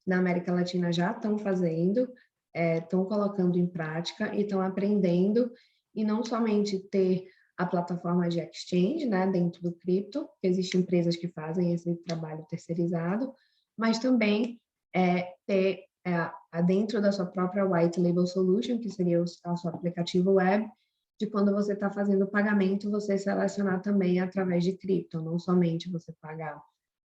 [SPEAKER 2] na América Latina já estão fazendo, estão colocando em prática e estão aprendendo, e não somente ter a plataforma de exchange, né, dentro do cripto, existem empresas que fazem esse trabalho terceirizado, mas também ter dentro da sua própria white label solution, que seria o seu aplicativo web, de quando você está fazendo o pagamento, você selecionar também através de cripto, não somente você pagar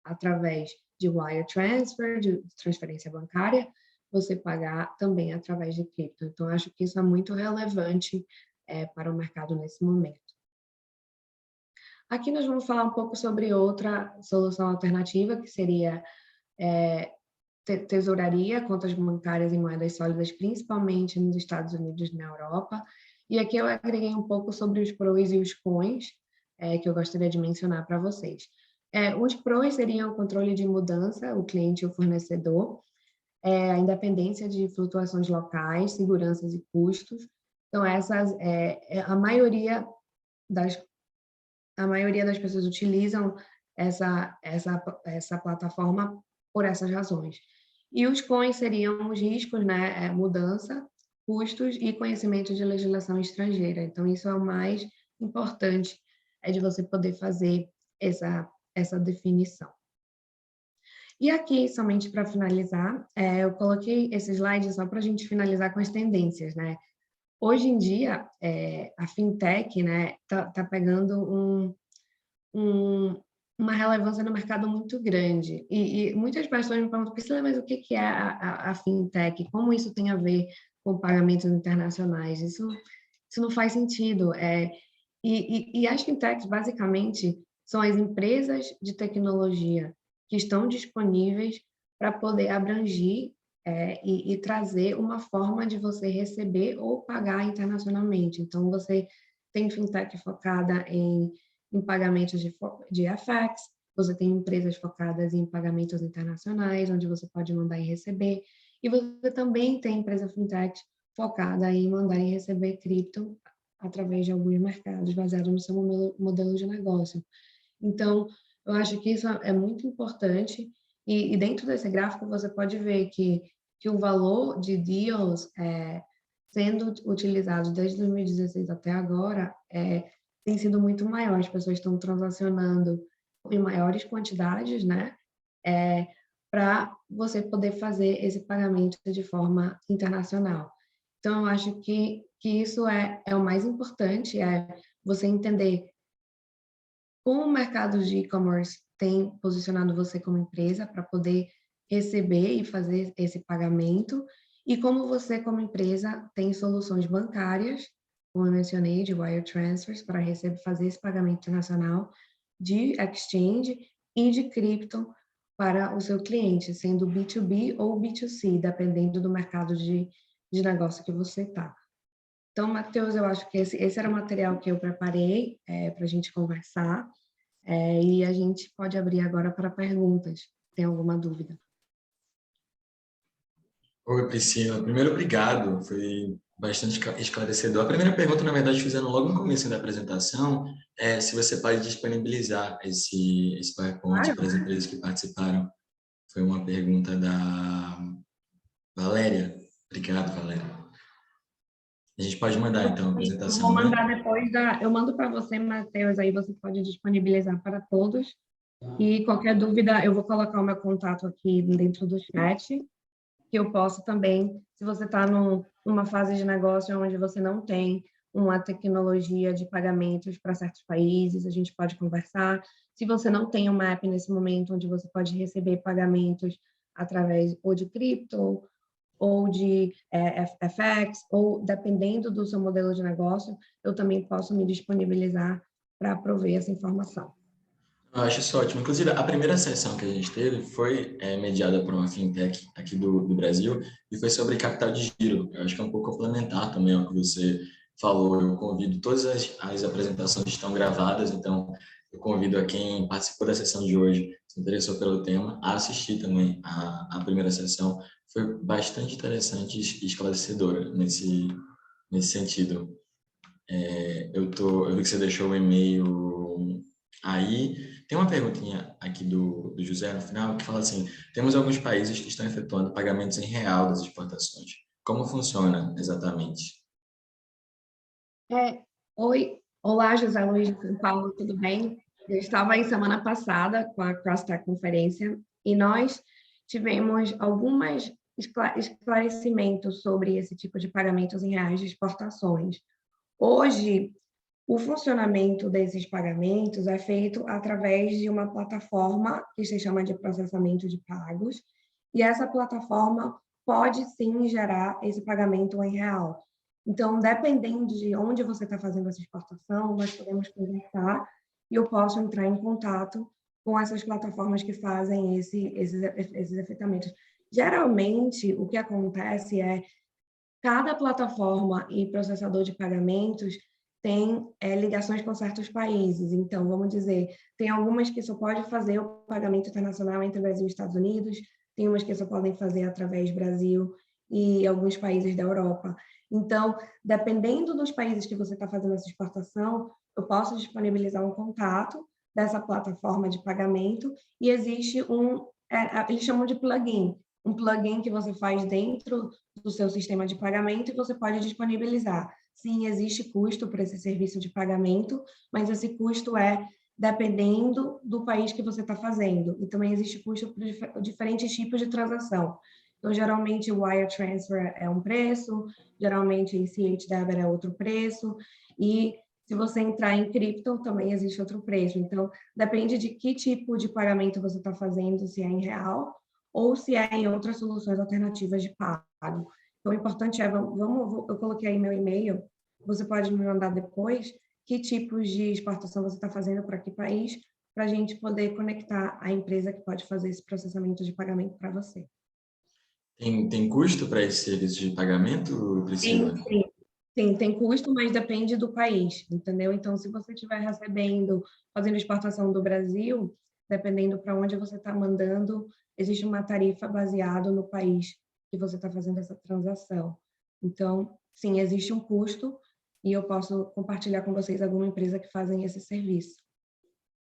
[SPEAKER 2] através de wire transfer, de transferência bancária, você pagar também através de cripto. Então, acho que isso é muito relevante para o mercado nesse momento. Aqui nós vamos falar um pouco sobre outra solução alternativa, que seria tesouraria, contas bancárias em moedas sólidas, principalmente nos Estados Unidos e na Europa. E aqui eu agreguei um pouco sobre os prós e os cons, que eu gostaria de mencionar para vocês. Os prós seriam o controle de mudança, o cliente e o fornecedor, a independência de flutuações locais, seguranças e custos. Então, a maioria das pessoas utilizam essa plataforma por essas razões. E os cons seriam os riscos, né? Mudança, custos e conhecimento de legislação estrangeira. Então, isso é o mais importante, é de você poder fazer essa definição. E aqui, somente para finalizar, eu coloquei esse slide só para a gente finalizar com as tendências, né? Hoje em dia, a fintech, né, tá pegando uma relevância no mercado muito grande. E muitas pessoas me perguntam, Priscila, mas o que é a fintech? Como isso tem a ver com pagamentos internacionais? Isso não faz sentido. E as fintechs, basicamente, são as empresas de tecnologia que estão disponíveis para poder abranger e trazer uma forma de você receber ou pagar internacionalmente. Então, você tem fintech focada em pagamentos de FX, você tem empresas focadas em pagamentos internacionais, onde você pode mandar e receber, e você também tem empresa fintech focada em mandar e receber cripto através de alguns mercados, baseado no seu modelo de negócio. Então, eu acho que isso é muito importante, e dentro desse gráfico você pode ver que o valor de deals sendo utilizado desde 2016 até agora tem sido muito maior, as pessoas estão transacionando em maiores quantidades, né? Para você poder fazer esse pagamento de forma internacional. Então, eu acho que isso é o mais importante, você entender como o mercado de e-commerce tem posicionado você como empresa para poder receber e fazer esse pagamento, e como você, como empresa, tem soluções bancárias, como eu mencionei, de wire transfers, para fazer esse pagamento internacional, de exchange e de cripto para o seu cliente, sendo B2B ou B2C, dependendo do mercado de negócio que você está. Então, Matheus, eu acho que esse era o material que eu preparei para a gente conversar, e a gente pode abrir agora para perguntas. Tem alguma dúvida?
[SPEAKER 1] Oi, Priscila. Primeiro, obrigado. Foi bastante esclarecedor. A primeira pergunta, na verdade, fizeram logo no começo da apresentação, é se você pode disponibilizar esse PowerPoint
[SPEAKER 2] Claro.
[SPEAKER 1] para as empresas que participaram. Foi uma pergunta da Valéria. Obrigado, Valéria. A gente pode mandar, então, a
[SPEAKER 2] Eu vou
[SPEAKER 1] apresentação, né?
[SPEAKER 2] mandar depois eu mando para você, Matheus, aí você pode disponibilizar para todos. E qualquer dúvida, eu vou colocar o meu contato aqui dentro do chat, que eu posso também, se você está numa fase de negócio onde você não tem uma tecnologia de pagamentos para certos países, a gente pode conversar. Se você não tem uma app nesse momento onde você pode receber pagamentos através ou de cripto, ou de FX, ou dependendo do seu modelo de negócio, eu também posso me disponibilizar para prover essa informação.
[SPEAKER 1] Eu acho isso ótimo. Inclusive, a primeira sessão que a gente teve foi mediada por uma fintech aqui do Brasil e foi sobre capital de giro. Eu acho que é um pouco complementar também ao que você falou. Eu convido, todas as apresentações estão gravadas, então eu convido a quem participou da sessão de hoje, se interessou pelo tema, a assistir também a primeira sessão. Foi bastante interessante e esclarecedora nesse sentido. Eu vi que você deixou o e-mail aí. Tem uma perguntinha aqui do José no final que fala assim: temos alguns países que estão efetuando pagamentos em real das exportações. Como funciona exatamente?
[SPEAKER 2] Oi, olá, José Luiz de São Paulo, tudo bem? Eu estava aí semana passada com a CrossTech Conferência e nós tivemos alguns esclarecimentos sobre esse tipo de pagamentos em reais de exportações. Hoje, o funcionamento desses pagamentos é feito através de uma plataforma que se chama de processamento de pagos, e essa plataforma pode sim gerar esse pagamento em real. Então, dependendo de onde você está fazendo essa exportação, nós podemos conversar e eu posso entrar em contato com essas plataformas que fazem esses efetamentos. Geralmente, o que acontece é cada plataforma e processador de pagamentos tem ligações com certos países. Então, vamos dizer, tem algumas que só pode fazer o pagamento internacional entre Brasil e Estados Unidos, tem umas que só podem fazer através do Brasil e alguns países da Europa. Então, dependendo dos países que você está fazendo essa exportação, eu posso disponibilizar um contato dessa plataforma de pagamento e existe eles chamam de plugin, um plugin que você faz dentro do seu sistema de pagamento e você pode disponibilizar. Sim, existe custo para esse serviço de pagamento, mas esse custo é dependendo do país que você está fazendo. E também existe custo para diferentes tipos de transação. Então, geralmente, o wire transfer é um preço, geralmente, ACH debit é outro preço, e se você entrar em cripto, também existe outro preço. Então, depende de que tipo de pagamento você está fazendo, se é em real ou se é em outras soluções alternativas de pago. Então, o importante é, eu coloquei aí meu e-mail, você pode me mandar depois que tipos de exportação você está fazendo para que país, para a gente poder conectar a empresa que pode fazer esse processamento de pagamento para você.
[SPEAKER 1] Tem custo para esse serviço de pagamento, Priscila?
[SPEAKER 2] Sim, sim, tem custo, mas depende do país, entendeu? Então, se você estiver recebendo, fazendo exportação do Brasil, dependendo para onde você está mandando, existe uma tarifa baseada no país que você está fazendo essa transação. Então, sim, existe um custo e eu posso compartilhar com vocês alguma empresa que fazem esse serviço.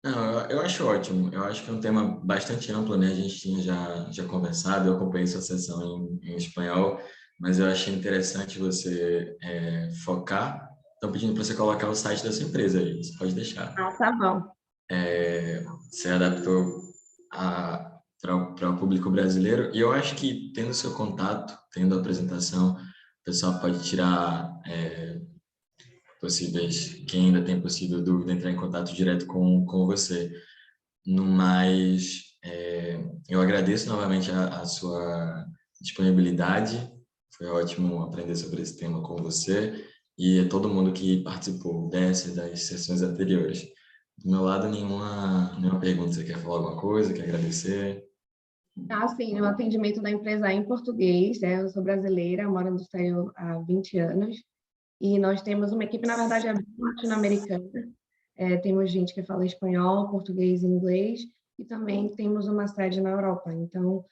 [SPEAKER 1] Não, eu acho ótimo. Eu acho que é um tema bastante amplo, né? A gente tinha já conversado, eu acompanhei sua sessão em espanhol, mas eu achei interessante você focar. Estão pedindo para você colocar o site da sua empresa aí, você pode deixar.
[SPEAKER 2] Ah, tá bom.
[SPEAKER 1] Você adaptou para o público brasileiro, e eu acho que tendo seu contato, tendo a apresentação, o pessoal pode tirar possíveis, quem ainda tem possível dúvida, entrar em contato direto com você. No mais, eu agradeço novamente a sua disponibilidade. Foi ótimo aprender sobre esse tema com você e a todo mundo que participou dessa e das sessões anteriores. Do meu lado, nenhuma pergunta. Você quer falar alguma coisa? Quer agradecer?
[SPEAKER 2] Ah, sim, o atendimento da empresa é em português, né? Eu sou brasileira, moro no exterior há 20 anos, e nós temos uma equipe, na verdade, é bem latino-americana. Temos gente que fala espanhol, português e inglês, e também temos uma sede na Europa. Então,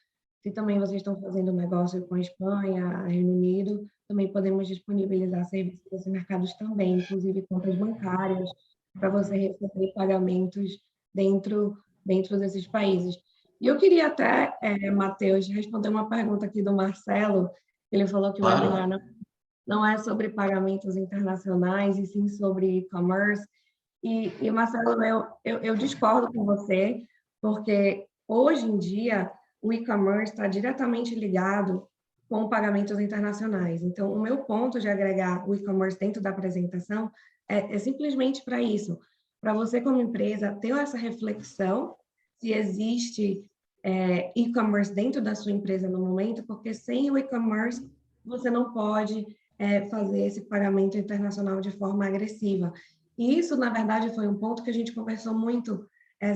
[SPEAKER 2] se também vocês estão fazendo negócio com a Espanha, Reino Unido, também podemos disponibilizar serviços desses mercados também, inclusive contas bancárias, para você receber pagamentos dentro desses países. E eu queria até, Matheus, responder uma pergunta aqui do Marcelo. Ele falou que o webinar
[SPEAKER 1] Claro.
[SPEAKER 2] não é sobre pagamentos internacionais, e sim sobre e-commerce. E Marcelo, eu discordo com você, porque hoje em dia o e-commerce está diretamente ligado com pagamentos internacionais. Então, o meu ponto de agregar o e-commerce dentro da apresentação é simplesmente para isso, para você como empresa ter essa reflexão se existe e-commerce dentro da sua empresa no momento, porque sem o e-commerce você não pode fazer esse pagamento internacional de forma agressiva. E isso, na verdade, foi um ponto que a gente conversou muito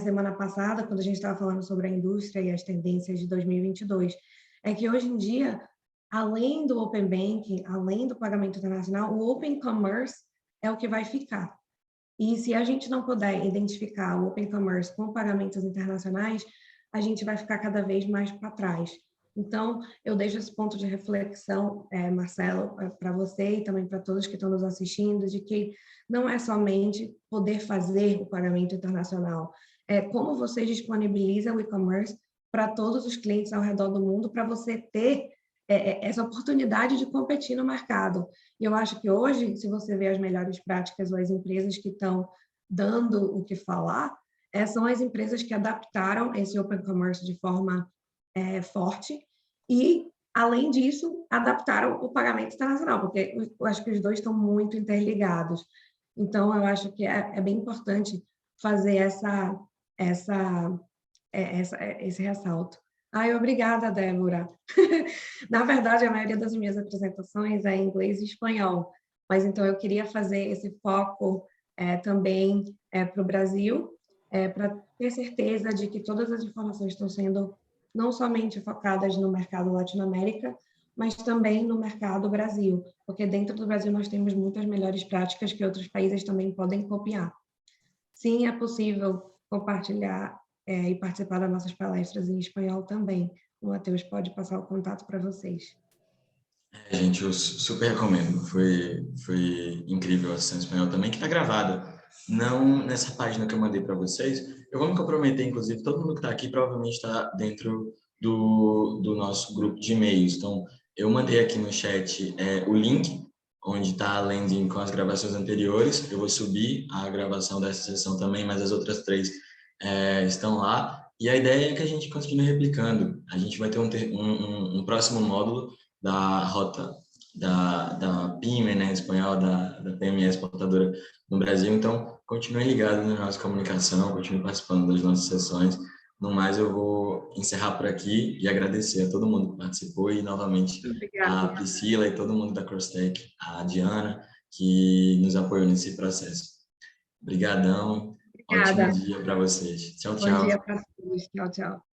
[SPEAKER 2] semana passada, quando a gente estava falando sobre a indústria e as tendências de 2022. É que hoje em dia, além do Open Banking, além do pagamento internacional, o Open Commerce é o que vai ficar. E se a gente não puder identificar o Open Commerce com pagamentos internacionais, a gente vai ficar cada vez mais para trás. Então, eu deixo esse ponto de reflexão, Marcelo, para você e também para todos que estão nos assistindo, de que não é somente poder fazer o pagamento internacional, é como você disponibiliza o e-commerce para todos os clientes ao redor do mundo, para você ter essa oportunidade de competir no mercado. E eu acho que hoje, se você vê as melhores práticas ou as empresas que estão dando o que falar, são as empresas que adaptaram esse Open Commerce de forma forte e, além disso, adaptaram o pagamento internacional, porque eu acho que os dois estão muito interligados. Então, eu acho que é bem importante fazer esse ressalto. Ai, obrigada, Débora. Na verdade, a maioria das minhas apresentações é em inglês e espanhol, mas então eu queria fazer esse foco também para o Brasil, para ter certeza de que todas as informações estão sendo não somente focadas no mercado Latinoamérica, mas também no mercado Brasil, porque dentro do Brasil nós temos muitas melhores práticas que outros países também podem copiar. Sim, é possível compartilhar e participar das nossas palestras em espanhol também. O Matheus pode passar o contato para vocês.
[SPEAKER 1] Gente, eu super recomendo. Foi incrível a sessão em espanhol também, que está gravada. Não nessa página que eu mandei para vocês. Eu vou me comprometer, inclusive, todo mundo que está aqui provavelmente está dentro do nosso grupo de e-mails. Então, eu mandei aqui no chat o link, onde está a landing com as gravações anteriores. Eu vou subir a gravação dessa sessão também, mas as outras 3 estão lá. E a ideia é que a gente continue replicando. A gente vai ter um próximo módulo da rota da PYME, né, em espanhol, da PME exportadora no Brasil. Então, continue ligado na nossa comunicação, continue participando das nossas sessões. No mais, eu vou encerrar por aqui e agradecer a todo mundo que participou e, novamente, a
[SPEAKER 2] Obrigada.
[SPEAKER 1] Priscila e todo mundo da Crosstech, a Diana, que nos apoiou nesse processo. Obrigadão, ótimo
[SPEAKER 2] Obrigada.
[SPEAKER 1] dia para vocês. Tchau,
[SPEAKER 2] Bom dia
[SPEAKER 1] tchau.
[SPEAKER 2] para todos. Tchau, tchau.